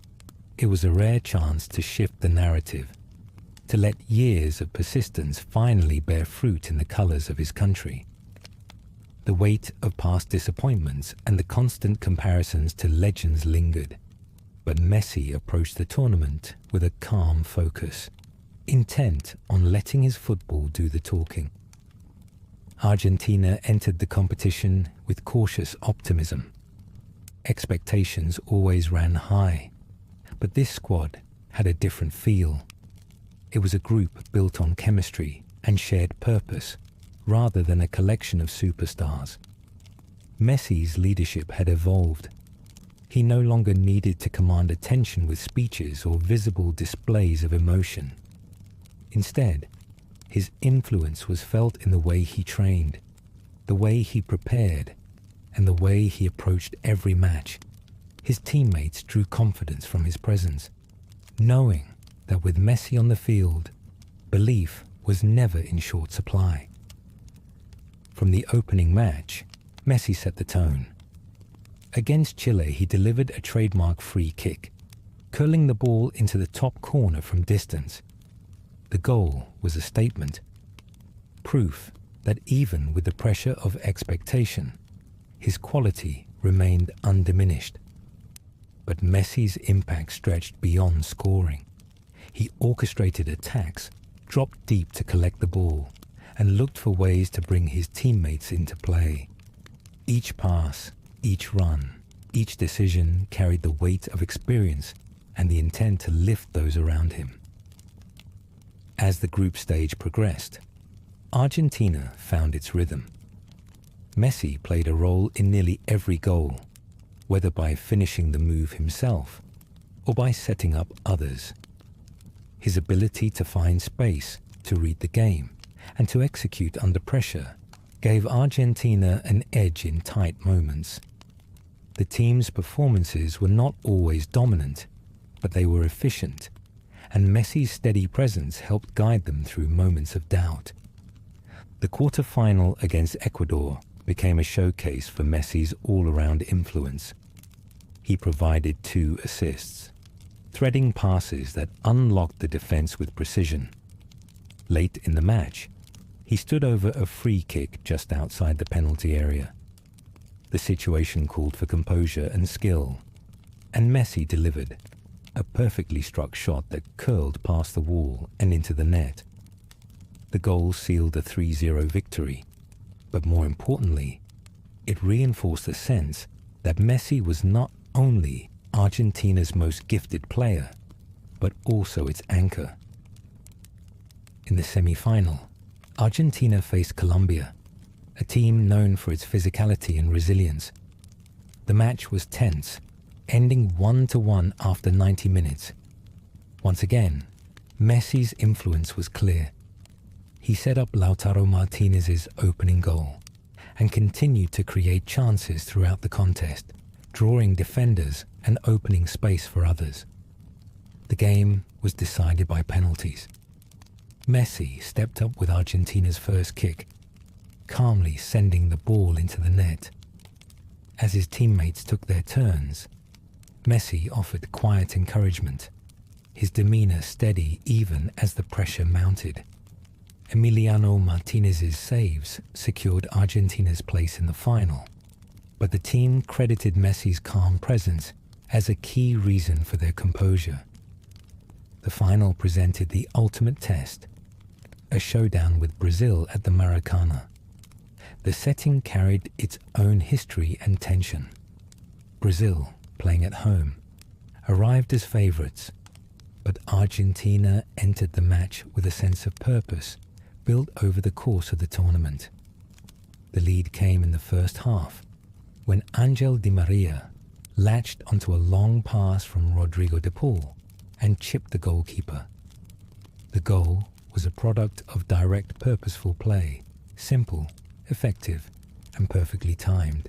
It was a rare chance to shift the narrative, to let years of persistence finally bear fruit in the colors of his country. The weight of past disappointments and the constant comparisons to legends lingered, but Messi approached the tournament with a calm focus, intent on letting his football do the talking. Argentina entered the competition with cautious optimism. Expectations always ran high, but this squad had a different feel. It was a group built on chemistry and shared purpose, rather than a collection of superstars. Messi's leadership had evolved. He no longer needed to command attention with speeches or visible displays of emotion. Instead, his influence was felt in the way he trained, the way he prepared, and the way he approached every match. His teammates drew confidence from his presence, knowing that with Messi on the field, belief was never in short supply. From the opening match, Messi set the tone. Against Chile, he delivered a trademark free kick, curling the ball into the top corner from distance. The goal was a statement, proof that even with the pressure of expectation, his quality remained undiminished. But Messi's impact stretched beyond scoring. He orchestrated attacks, dropped deep to collect the ball, and looked for ways to bring his teammates into play. Each pass, each run, each decision carried the weight of experience and the intent to lift those around him. As the group stage progressed, Argentina found its rhythm. Messi played a role in nearly every goal, whether by finishing the move himself or by setting up others. His ability to find space, to read the game, and to execute under pressure gave Argentina an edge in tight moments. The team's performances were not always dominant, but they were efficient, and Messi's steady presence helped guide them through moments of doubt. The quarter-final against Ecuador became a showcase for Messi's all-around influence. He provided 2 assists, threading passes that unlocked the defense with precision. Late in the match, he stood over a free kick just outside the penalty area. The situation called for composure and skill, and Messi delivered, a perfectly struck shot that curled past the wall and into the net. The goal sealed a 3-0 victory, but more importantly, it reinforced the sense that Messi was not only Argentina's most gifted player, but also its anchor. In the semi-final, Argentina faced Colombia, a team known for its physicality and resilience. The match was tense, ending 1-1 after 90 minutes. Once again, Messi's influence was clear. He set up Lautaro Martinez's opening goal and continued to create chances throughout the contest, drawing defenders and opening space for others. The game was decided by penalties. Messi stepped up with Argentina's first kick, calmly sending the ball into the net. As his teammates took their turns, Messi offered quiet encouragement, his demeanor steady even as the pressure mounted. Emiliano Martinez's saves secured Argentina's place in the final, but the team credited Messi's calm presence as a key reason for their composure. The final presented the ultimate test, a showdown with Brazil at the Maracanã. The setting carried its own history and tension. Brazil, playing at home, arrived as favourites, but Argentina entered the match with a sense of purpose built over the course of the tournament. The lead came in the first half, when Angel Di Maria latched onto a long pass from Rodrigo de Paul and chipped the goalkeeper. The goal was a product of direct, purposeful play, simple, effective, and perfectly timed.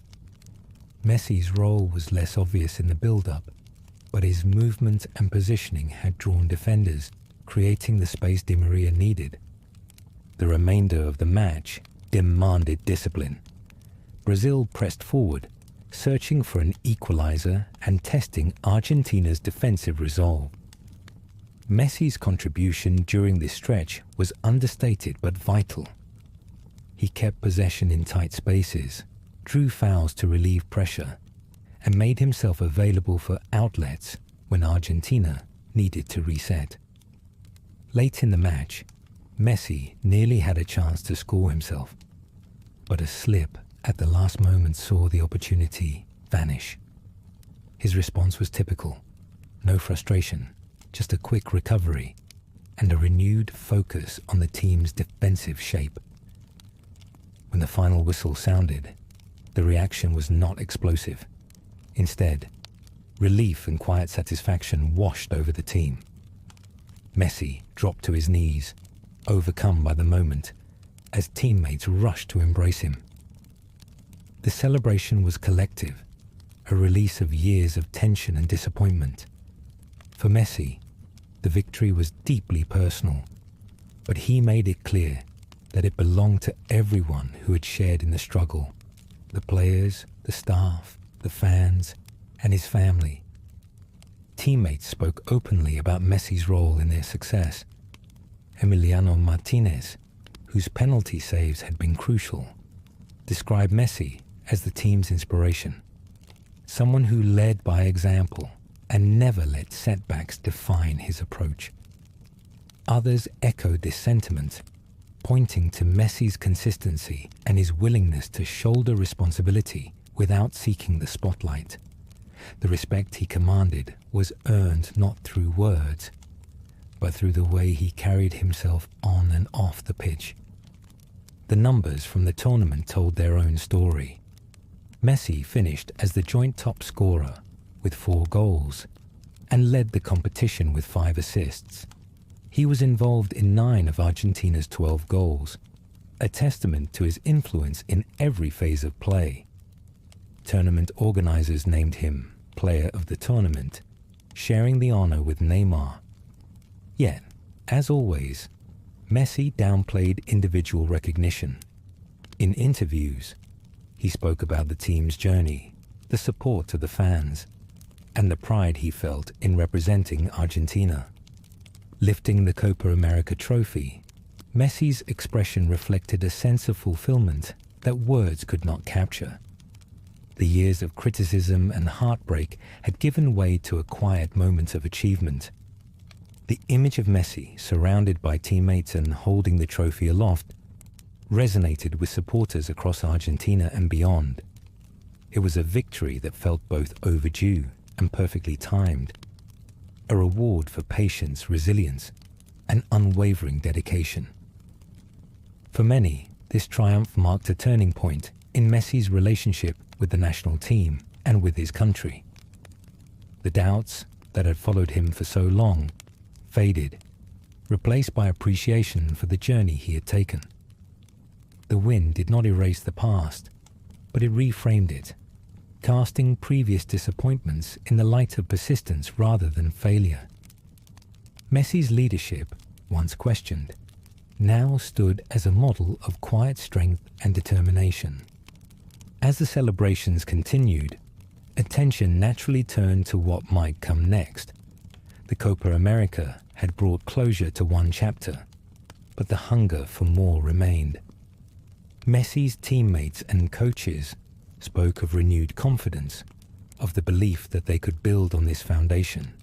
Messi's role was less obvious in the build-up, but his movement and positioning had drawn defenders, creating the space Di Maria needed. The remainder of the match demanded discipline. Brazil pressed forward, searching for an equalizer and testing Argentina's defensive resolve. Messi's contribution during this stretch was understated but vital. He kept possession in tight spaces, drew fouls to relieve pressure, and made himself available for outlets when Argentina needed to reset. Late in the match, Messi nearly had a chance to score himself, but a slip at the last moment saw the opportunity vanish. His response was typical: no frustration, just a quick recovery and a renewed focus on the team's defensive shape. When the final whistle sounded, the reaction was not explosive. Instead, relief and quiet satisfaction washed over the team. Messi dropped to his knees, overcome by the moment, as teammates rushed to embrace him. The celebration was collective, a release of years of tension and disappointment. For Messi, the victory was deeply personal, but he made it clear that it belonged to everyone who had shared in the struggle: the players, the staff, the fans, and his family. Teammates spoke openly about Messi's role in their success. Emiliano Martinez, whose penalty saves had been crucial, described Messi as the team's inspiration, someone who led by example and never let setbacks define his approach. Others echoed this sentiment, pointing to Messi's consistency and his willingness to shoulder responsibility without seeking the spotlight. The respect he commanded was earned not through words, but through the way he carried himself on and off the pitch. The numbers from the tournament told their own story. Messi finished as the joint top scorer with 4 goals and led the competition with 5 assists. He was involved in 9 of Argentina's 12 goals, a testament to his influence in every phase of play. Tournament organizers named him Player of the Tournament, sharing the honor with Neymar. Yet, as always, Messi downplayed individual recognition. In interviews, he spoke about the team's journey, the support of the fans, and the pride he felt in representing Argentina. Lifting the Copa America trophy, Messi's expression reflected a sense of fulfillment that words could not capture. The years of criticism and heartbreak had given way to a quiet moment of achievement. The image of Messi, surrounded by teammates and holding the trophy aloft, resonated with supporters across Argentina and beyond. It was a victory that felt both overdue and perfectly timed, a reward for patience, resilience, and unwavering dedication. For many, this triumph marked a turning point in Messi's relationship with the national team. and with his country. The doubts that had followed him for so long faded, replaced by appreciation for the journey he had taken. The win did not erase the past, but it reframed it, casting previous disappointments in the light of persistence rather than failure. Messi's leadership, once questioned, now stood as a model of quiet strength and determination. As the celebrations continued, attention naturally turned to what might come next. The Copa America had brought closure to one chapter, but the hunger for more remained. Messi's teammates and coaches spoke of renewed confidence, of the belief that they could build on this foundation.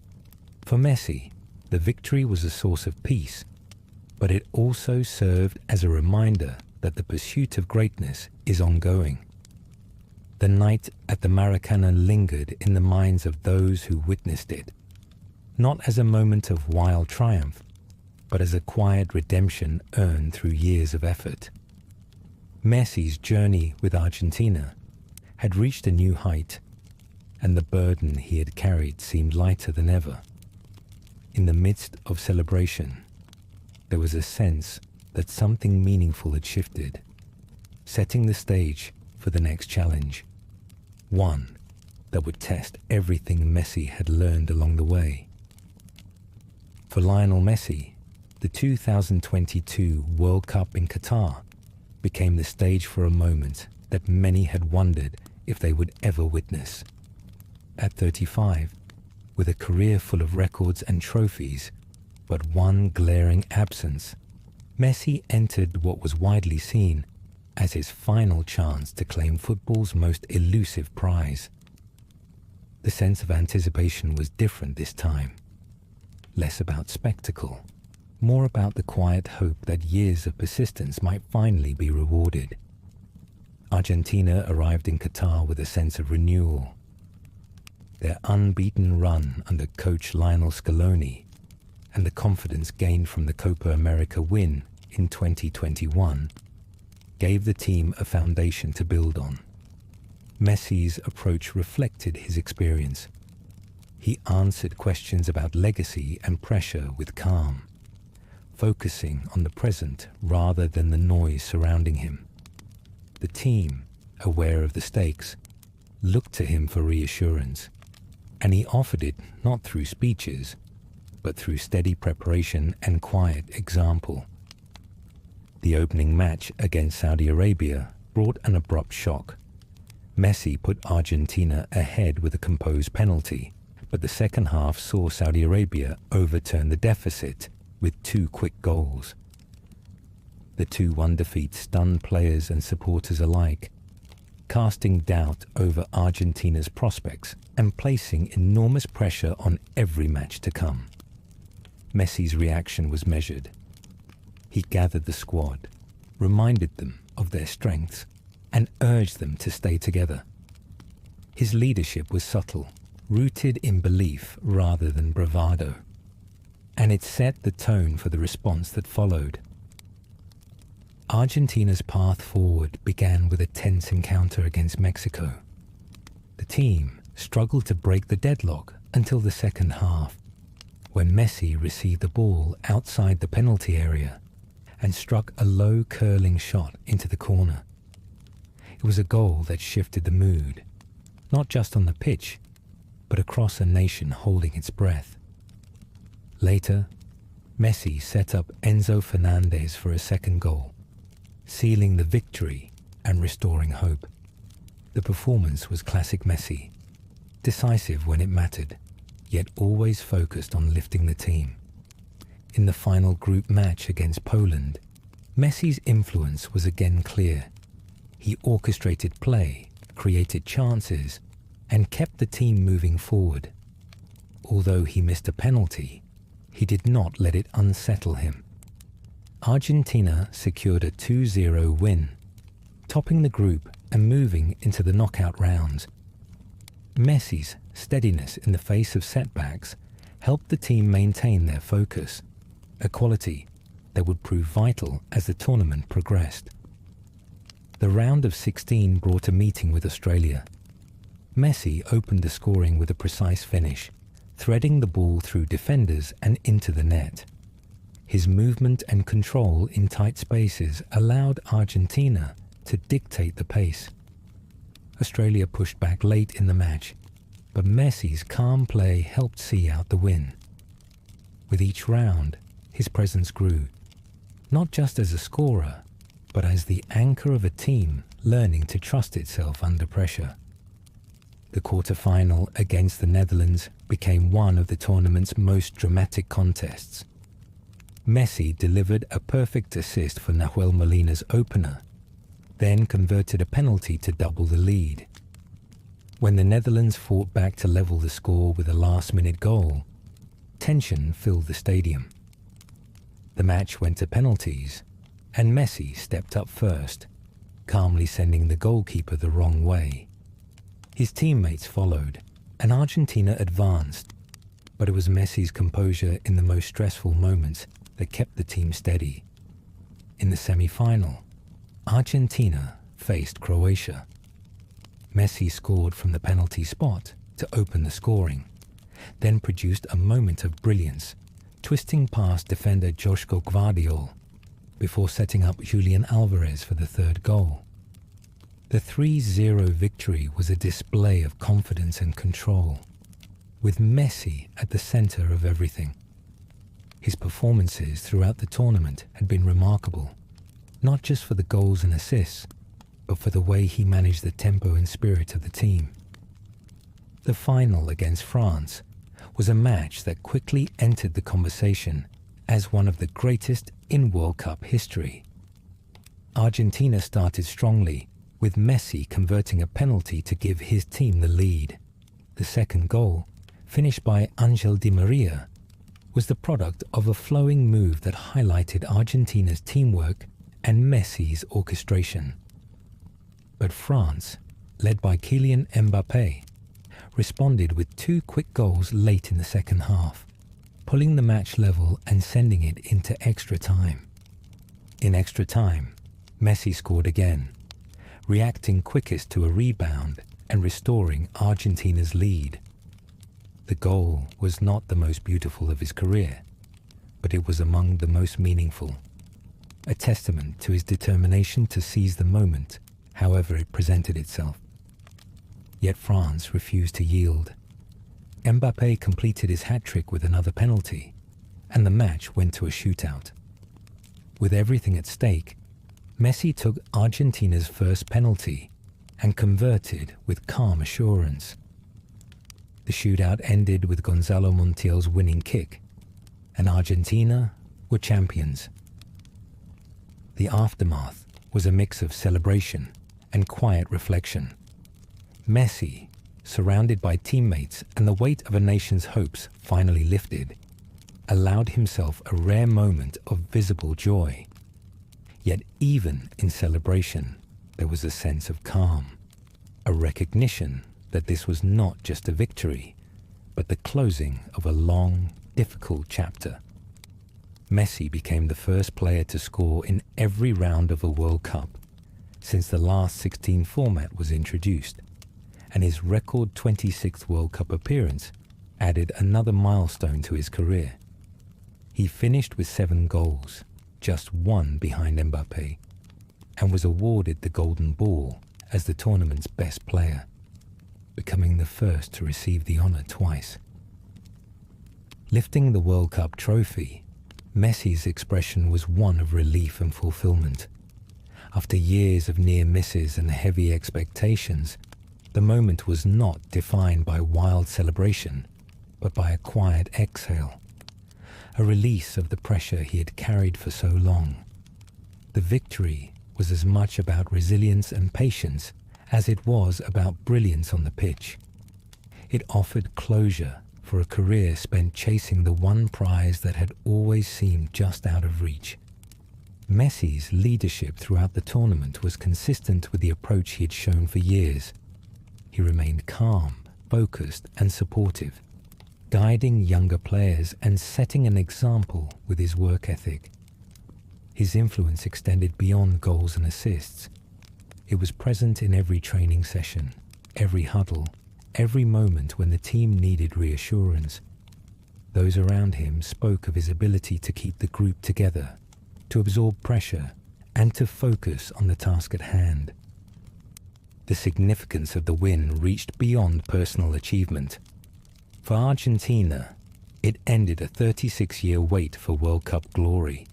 For Messi, the victory was a source of peace, but it also served as a reminder that the pursuit of greatness is ongoing. The night at the Maracana lingered in the minds of those who witnessed it, not as a moment of wild triumph, but as a quiet redemption earned through years of effort. Messi's journey with Argentina had reached a new height, and the burden he had carried seemed lighter than ever. In the midst of celebration, there was a sense that something meaningful had shifted, setting the stage for the next challenge, one that would test everything Messi had learned along the way. For Lionel Messi, the 2022 World Cup in Qatar became the stage for a moment that many had wondered if they would ever witness. At 35, with a career full of records and trophies, but one glaring absence, Messi entered what was widely seen as his final chance to claim football's most elusive prize. The sense of anticipation was different this time. Less about spectacle, more about the quiet hope that years of persistence might finally be rewarded. Argentina arrived in Qatar with a sense of renewal. Their unbeaten run under coach Lionel Scaloni and the confidence gained from the Copa America win in 2021 gave the team a foundation to build on. Messi's approach reflected his experience. He answered questions about legacy and pressure with calm, focusing on the present rather than the noise surrounding him. The team, aware of the stakes, looked to him for reassurance, and he offered it not through speeches, but through steady preparation and quiet example. The opening match against Saudi Arabia brought an abrupt shock. Messi put Argentina ahead with a composed penalty, but the second half saw Saudi Arabia overturn the deficit with 2 quick goals. The 2-1 defeat stunned players and supporters alike, casting doubt over Argentina's prospects and placing enormous pressure on every match to come. Messi's reaction was measured. He gathered the squad, reminded them of their strengths, and urged them to stay together. His leadership was subtle, rooted in belief rather than bravado, and it set the tone for the response that followed. Argentina's path forward began with a tense encounter against Mexico. The team struggled to break the deadlock until the second half, when Messi received the ball outside the penalty area and struck a low curling shot into the corner. It was a goal that shifted the mood, not just on the pitch, but across a nation holding its breath. Later, Messi set up Enzo Fernandez for a second goal, sealing the victory and restoring hope. The performance was classic Messi, decisive when it mattered, yet always focused on lifting the team. In the final group match against Poland, Messi's influence was again clear. He orchestrated play, created chances, and kept the team moving forward. Although he missed a penalty, he did not let it unsettle him. Argentina secured a 2-0 win, topping the group and moving into the knockout rounds. Messi's steadiness in the face of setbacks helped the team maintain their focus, a quality that would prove vital as the tournament progressed. The round of 16 brought a meeting with Australia. Messi opened the scoring with a precise finish, threading the ball through defenders and into the net. His movement and control in tight spaces allowed Argentina to dictate the pace. Australia pushed back late in the match, but Messi's calm play helped see out the win. With each round, his presence grew, not just as a scorer, but as the anchor of a team learning to trust itself under pressure. The quarter-final against the Netherlands became one of the tournament's most dramatic contests. Messi delivered a perfect assist for Nahuel Molina's opener, then converted a penalty to double the lead. When the Netherlands fought back to level the score with a last-minute goal, tension filled the stadium. The match went to penalties, and Messi stepped up first, calmly sending the goalkeeper the wrong way. His teammates followed, and Argentina advanced, but it was Messi's composure in the most stressful moments that kept the team steady. In the semi-final, Argentina faced Croatia. Messi scored from the penalty spot to open the scoring, then produced a moment of brilliance, twisting past defender Joško Gvardiol before setting up Julian Alvarez for the third goal. The 3-0 victory was a display of confidence and control, with Messi at the center of everything. His performances throughout the tournament had been remarkable, not just for the goals and assists, but for the way he managed the tempo and spirit of the team. The final against France was a match that quickly entered the conversation as one of the greatest in World Cup history. Argentina started strongly, with Messi converting a penalty to give his team the lead. The second goal, finished by Angel Di Maria, was the product of a flowing move that highlighted Argentina's teamwork and Messi's orchestration. But France, led by Kylian Mbappé, responded with 2 quick goals late in the second half, pulling the match level and sending it into extra time. In extra time, Messi scored again, reacting quickest to a rebound and restoring Argentina's lead. The goal was not the most beautiful of his career, but it was among the most meaningful, a testament to his determination to seize the moment, however it presented itself. Yet France refused to yield. Mbappé completed his hat-trick with another penalty, and the match went to a shootout. With everything at stake, Messi took Argentina's first penalty and converted with calm assurance. The shootout ended with Gonzalo Montiel's winning kick, and Argentina were champions. The aftermath was a mix of celebration and quiet reflection. Messi, surrounded by teammates and the weight of a nation's hopes finally lifted, allowed himself a rare moment of visible joy. Yet even in celebration, there was a sense of calm, a recognition that this was not just a victory, but the closing of a long, difficult chapter. Messi became the first player to score in every round of a World Cup since the last 16 format was introduced, and his record 26th World Cup appearance added another milestone to his career. He finished with 7 goals, just 1 behind Mbappé, and was awarded the Golden Ball as the tournament's best player, becoming the first to receive the honor twice. Lifting the World Cup trophy, Messi's expression was one of relief and fulfillment. After years of near misses and heavy expectations, the moment was not defined by wild celebration, but by a quiet exhale, a release of the pressure he had carried for so long. The victory was as much about resilience and patience as it was about brilliance on the pitch. It offered closure for a career spent chasing the one prize that had always seemed just out of reach. Messi's leadership throughout the tournament was consistent with the approach he had shown for years. He remained calm, focused, and supportive, guiding younger players and setting an example with his work ethic. His influence extended beyond goals and assists. It was present in every training session, every huddle, every moment when the team needed reassurance. Those around him spoke of his ability to keep the group together, to absorb pressure, and to focus on the task at hand. The significance of the win reached beyond personal achievement. For Argentina, it ended a 36-year wait for World Cup glory.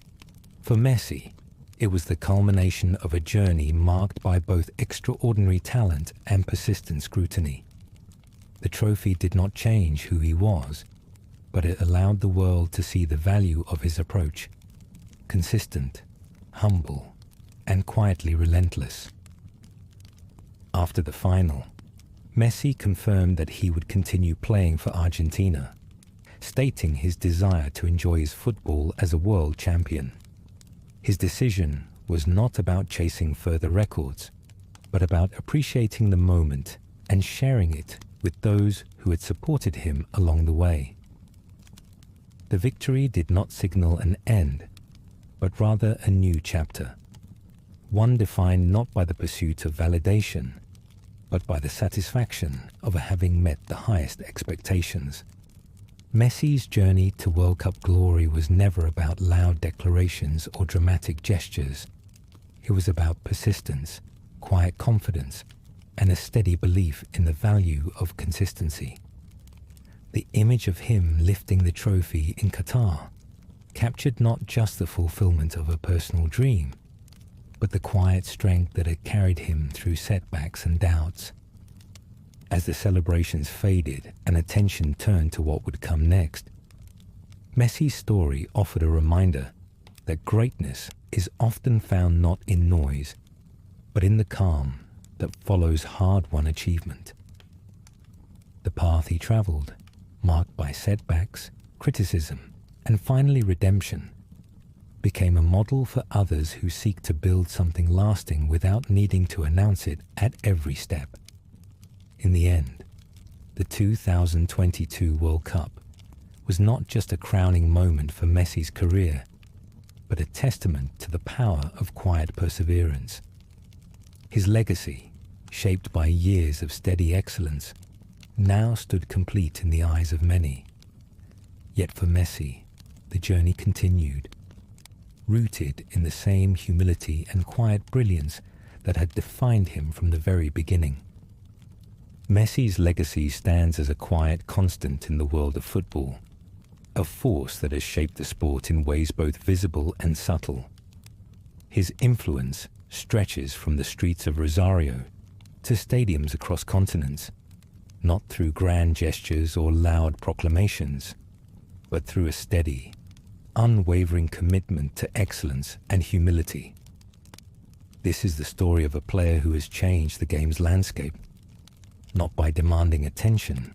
For Messi, it was the culmination of a journey marked by both extraordinary talent and persistent scrutiny. The trophy did not change who he was, but it allowed the world to see the value of his approach: consistent, humble, and quietly relentless. After the final, Messi confirmed that he would continue playing for Argentina, stating his desire to enjoy his football as a world champion. His decision was not about chasing further records, but about appreciating the moment and sharing it with those who had supported him along the way. The victory did not signal an end, but rather a new chapter, one defined not by the pursuit of validation, but by the satisfaction of having met the highest expectations. Messi's journey to World Cup glory was never about loud declarations or dramatic gestures. It was about persistence, quiet confidence, and a steady belief in the value of consistency. The image of him lifting the trophy in Qatar captured not just the fulfillment of a personal dream, but the quiet strength that had carried him through setbacks and doubts. As the celebrations faded and attention turned to what would come next, Messi's story offered a reminder that greatness is often found not in noise, but in the calm that follows hard-won achievement. The path he traveled, marked by setbacks, criticism, and finally redemption, became a model for others who seek to build something lasting without needing to announce it at every step. In the end, the 2022 World Cup was not just a crowning moment for Messi's career, but a testament to the power of quiet perseverance. His legacy, shaped by years of steady excellence, now stood complete in the eyes of many. Yet for Messi, the journey continued, rooted in the same humility and quiet brilliance that had defined him from the very beginning. Messi's legacy stands as a quiet constant in the world of football, a force that has shaped the sport in ways both visible and subtle. His influence stretches from the streets of Rosario to stadiums across continents, not through grand gestures or loud proclamations, but through a steady, unwavering commitment to excellence and humility. This is the story of a player who has changed the game's landscape, not by demanding attention,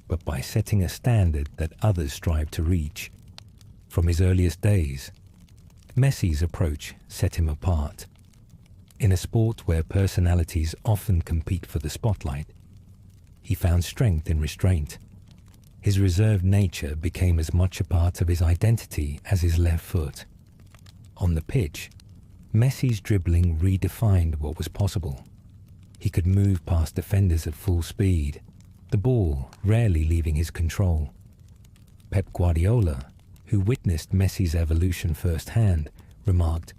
but by setting a standard that others strive to reach. From his earliest days, Messi's approach set him apart. In a sport where personalities often compete for the spotlight, he found strength in restraint. His reserved nature became as much a part of his identity as his left foot. On the pitch, Messi's dribbling redefined what was possible. He could move past defenders at full speed, the ball rarely leaving his control. Pep Guardiola, who witnessed Messi's evolution firsthand, remarked,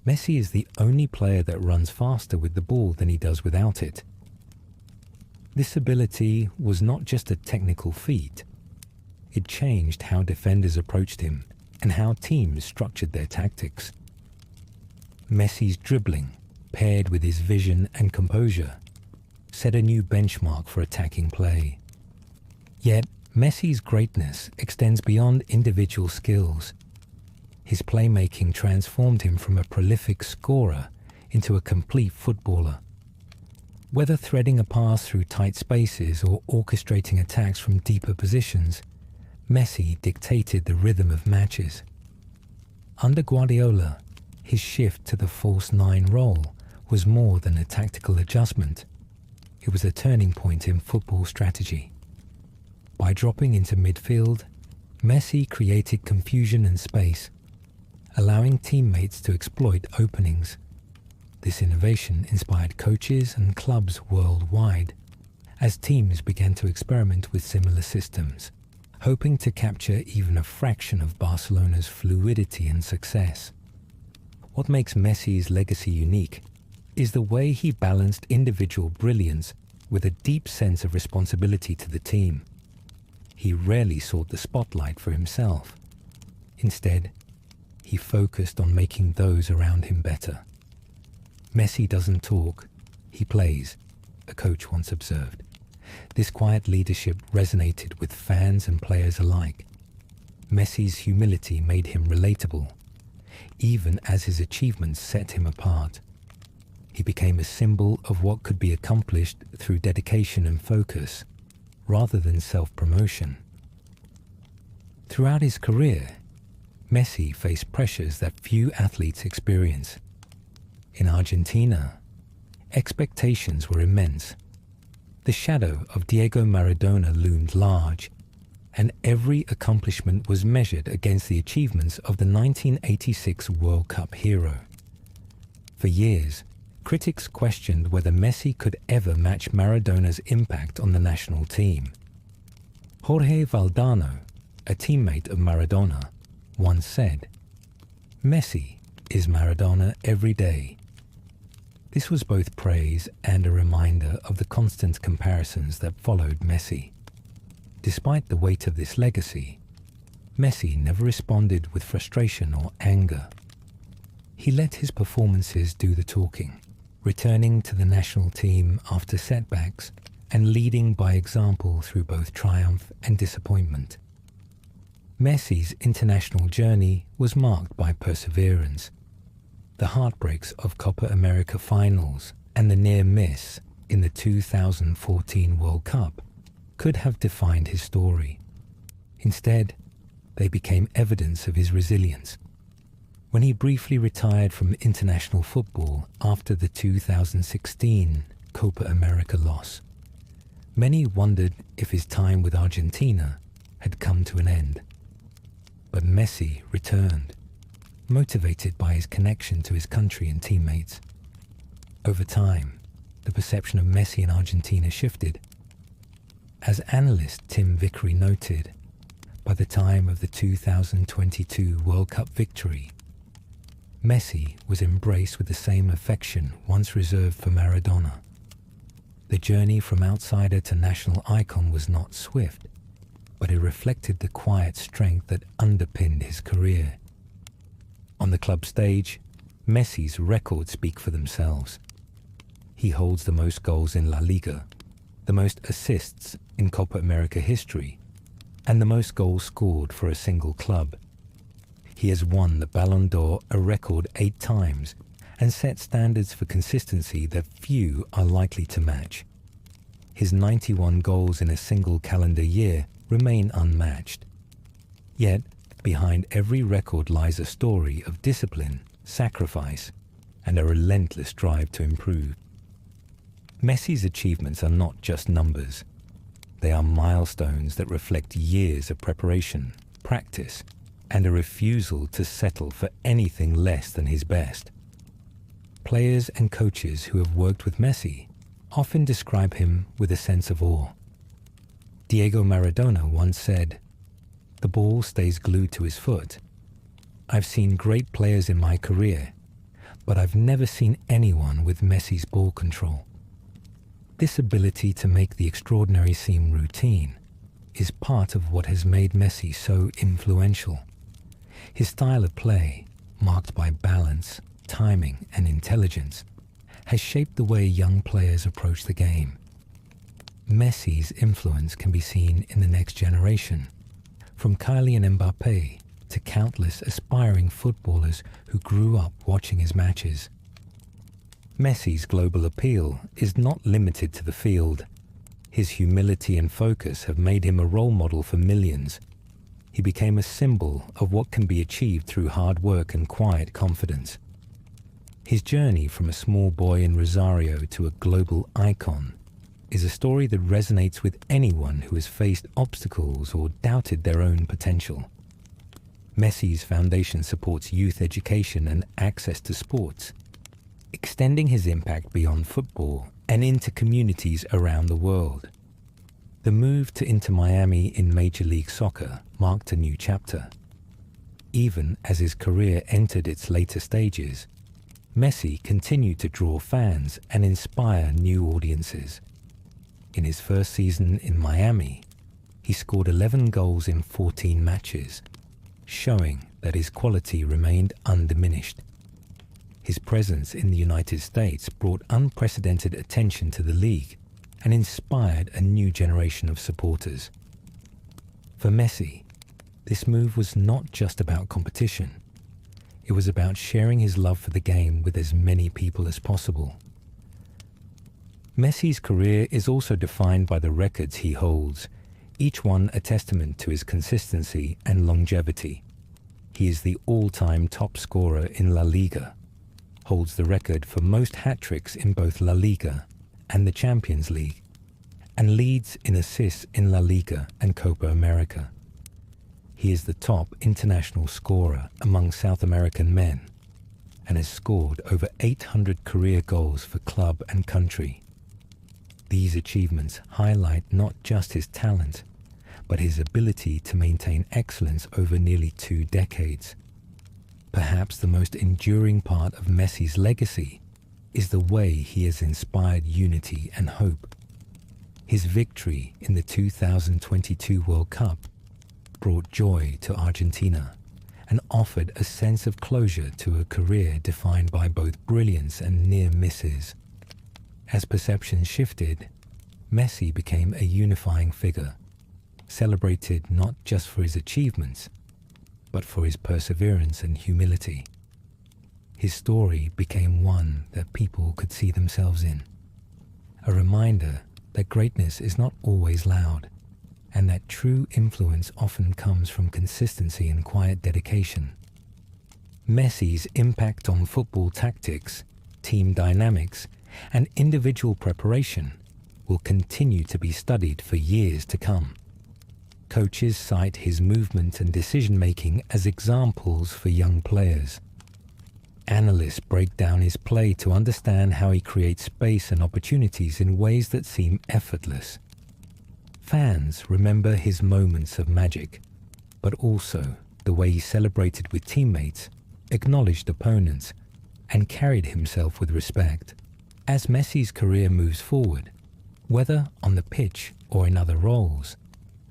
"Messi is the only player that runs faster with the ball than he does without it." This ability was not just a technical feat. It changed how defenders approached him and how teams structured their tactics. Messi's dribbling, paired with his vision and composure, set a new benchmark for attacking play. Yet, Messi's greatness extends beyond individual skills. His playmaking transformed him from a prolific scorer into a complete footballer. Whether threading a pass through tight spaces or orchestrating attacks from deeper positions, Messi dictated the rhythm of matches. Under Guardiola, his shift to the false nine role was more than a tactical adjustment. It was a turning point in football strategy. By dropping into midfield, Messi created confusion and space, allowing teammates to exploit openings. This innovation inspired coaches and clubs worldwide, as teams began to experiment with similar systems, hoping to capture even a fraction of Barcelona's fluidity and success. What makes Messi's legacy unique is the way he balanced individual brilliance with a deep sense of responsibility to the team. He rarely sought the spotlight for himself. Instead, he focused on making those around him better. Messi doesn't talk, he plays, a coach once observed. This quiet leadership resonated with fans and players alike. Messi's humility made him relatable, even as his achievements set him apart. He became a symbol of what could be accomplished through dedication and focus, rather than self-promotion. Throughout his career, Messi faced pressures that few athletes experience. In Argentina, expectations were immense. The shadow of Diego Maradona loomed large, and every accomplishment was measured against the achievements of the 1986 World Cup hero. For years, critics questioned whether Messi could ever match Maradona's impact on the national team. Jorge Valdano, a teammate of Maradona, once said, "Messi is Maradona every day." This was both praise and a reminder of the constant comparisons that followed Messi. Despite the weight of this legacy, Messi never responded with frustration or anger. He let his performances do the talking, returning to the national team after setbacks and leading by example through both triumph and disappointment. Messi's international journey was marked by perseverance. The heartbreaks of Copa America finals and the near miss in the 2014 World Cup could have defined his story. Instead, they became evidence of his resilience. When he briefly retired from international football after the 2016 Copa America loss, many wondered if his time with Argentina had come to an end. But Messi returned, motivated by his connection to his country and teammates. Over time, the perception of Messi in Argentina shifted. As analyst Tim Vickery noted, by the time of the 2022 World Cup victory, Messi was embraced with the same affection once reserved for Maradona. The journey from outsider to national icon was not swift, but it reflected the quiet strength that underpinned his career. On the club stage, Messi's records speak for themselves. He holds the most goals in La Liga, the most assists in Copa America history, and the most goals scored for a single club. He has won the Ballon d'Or a record 8 times and set standards for consistency that few are likely to match. His 91 goals in a single calendar year remain unmatched. Yet, behind every record lies a story of discipline, sacrifice, and a relentless drive to improve. Messi's achievements are not just numbers. They are milestones that reflect years of preparation, practice, and a refusal to settle for anything less than his best. Players and coaches who have worked with Messi often describe him with a sense of awe. Diego Maradona once said, "The ball stays glued to his foot. I've seen great players in my career, but I've never seen anyone with Messi's ball control." This ability to make the extraordinary seem routine is part of what has made Messi so influential. His style of play, marked by balance, timing, and intelligence, has shaped the way young players approach the game. Messi's influence can be seen in the next generation, from Kylian Mbappé to countless aspiring footballers who grew up watching his matches. Messi's global appeal is not limited to the field. His humility and focus have made him a role model for millions. He became a symbol of what can be achieved through hard work and quiet confidence. His journey from a small boy in Rosario to a global icon is a story that resonates with anyone who has faced obstacles or doubted their own potential. Messi's foundation supports youth education and access to sports, extending his impact beyond football and into communities around the world. The move to Inter Miami in Major League Soccer marked a new chapter. Even as his career entered its later stages, Messi continued to draw fans and inspire new audiences. In his first season in Miami, he scored 11 goals in 14 matches, showing that his quality remained undiminished. His presence in the United States brought unprecedented attention to the league and inspired a new generation of supporters. For Messi, this move was not just about competition. It was about sharing his love for the game with as many people as possible. Messi's career is also defined by the records he holds, each one a testament to his consistency and longevity. He is the all-time top scorer in La Liga, holds the record for most hat-tricks in both La Liga and the Champions League, and leads in assists in La Liga and Copa America. He is the top international scorer among South American men and has scored over 800 career goals for club and country. These achievements highlight not just his talent, but his ability to maintain excellence over nearly 2 decades. Perhaps the most enduring part of Messi's legacy is the way he has inspired unity and hope. His victory in the 2022 World Cup brought joy to Argentina and offered a sense of closure to a career defined by both brilliance and near misses. As perceptions shifted, Messi became a unifying figure, celebrated not just for his achievements, but for his perseverance and humility. His story became one that people could see themselves in, a reminder that greatness is not always loud, and that true influence often comes from consistency and quiet dedication. Messi's impact on football tactics, team dynamics, and individual preparation will continue to be studied for years to come. Coaches cite his movement and decision-making as examples for young players. Analysts break down his play to understand how he creates space and opportunities in ways that seem effortless. Fans remember his moments of magic, but also the way he celebrated with teammates, acknowledged opponents, and carried himself with respect. As Messi's career moves forward, whether on the pitch or in other roles,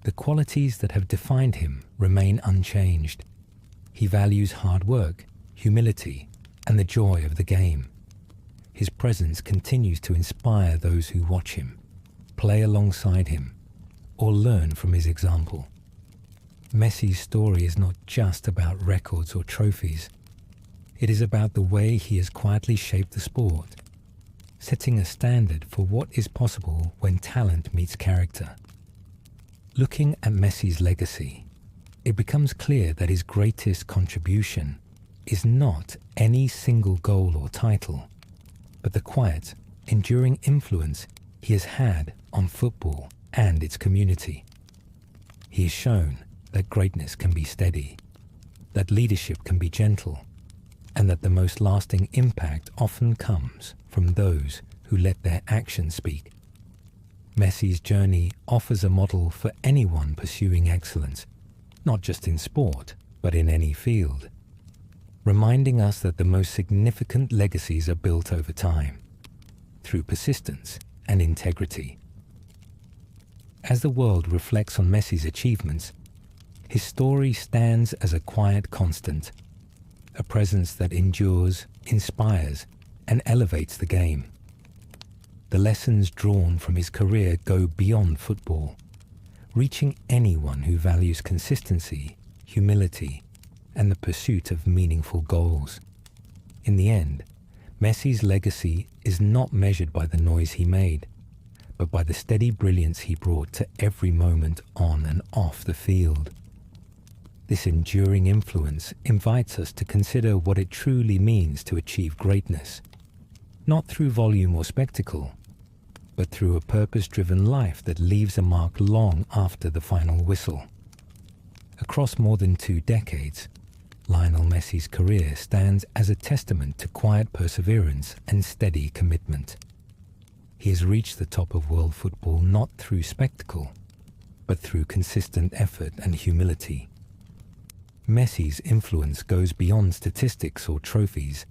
the qualities that have defined him remain unchanged. He values hard work, humility, and the joy of the game. His presence continues to inspire those who watch him, play alongside him, or learn from his example. Messi's story is not just about records or trophies. It is about the way he has quietly shaped the sport, setting a standard for what is possible when talent meets character. Looking at Messi's legacy, it becomes clear that his greatest contribution is not any single goal or title, but the quiet, enduring influence he has had on football and its community. He has shown that greatness can be steady, that leadership can be gentle, and that the most lasting impact often comes from those who let their actions speak. Messi's journey offers a model for anyone pursuing excellence, not just in sport, but in any field, reminding us that the most significant legacies are built over time, through persistence and integrity. As the world reflects on Messi's achievements, his story stands as a quiet constant, a presence that endures, inspires, and elevates the game. The lessons drawn from his career go beyond football, reaching anyone who values consistency, humility, and the pursuit of meaningful goals. In the end, Messi's legacy is not measured by the noise he made, but by the steady brilliance he brought to every moment on and off the field. This enduring influence invites us to consider what it truly means to achieve greatness, not through volume or spectacle, but through a purpose-driven life that leaves a mark long after the final whistle. Across more than 2 decades, Lionel Messi's career stands as a testament to quiet perseverance and steady commitment. He has reached the top of world football not through spectacle, but through consistent effort and humility. Messi's influence goes beyond statistics or trophies.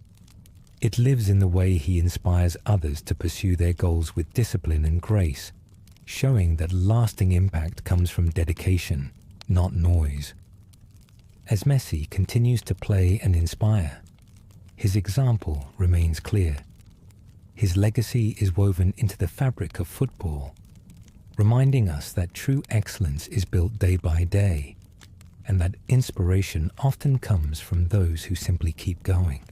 It lives in the way he inspires others to pursue their goals with discipline and grace, showing that lasting impact comes from dedication, not noise. As Messi continues to play and inspire, his example remains clear. His legacy is woven into the fabric of football, reminding us that true excellence is built day by day, and that inspiration often comes from those who simply keep going.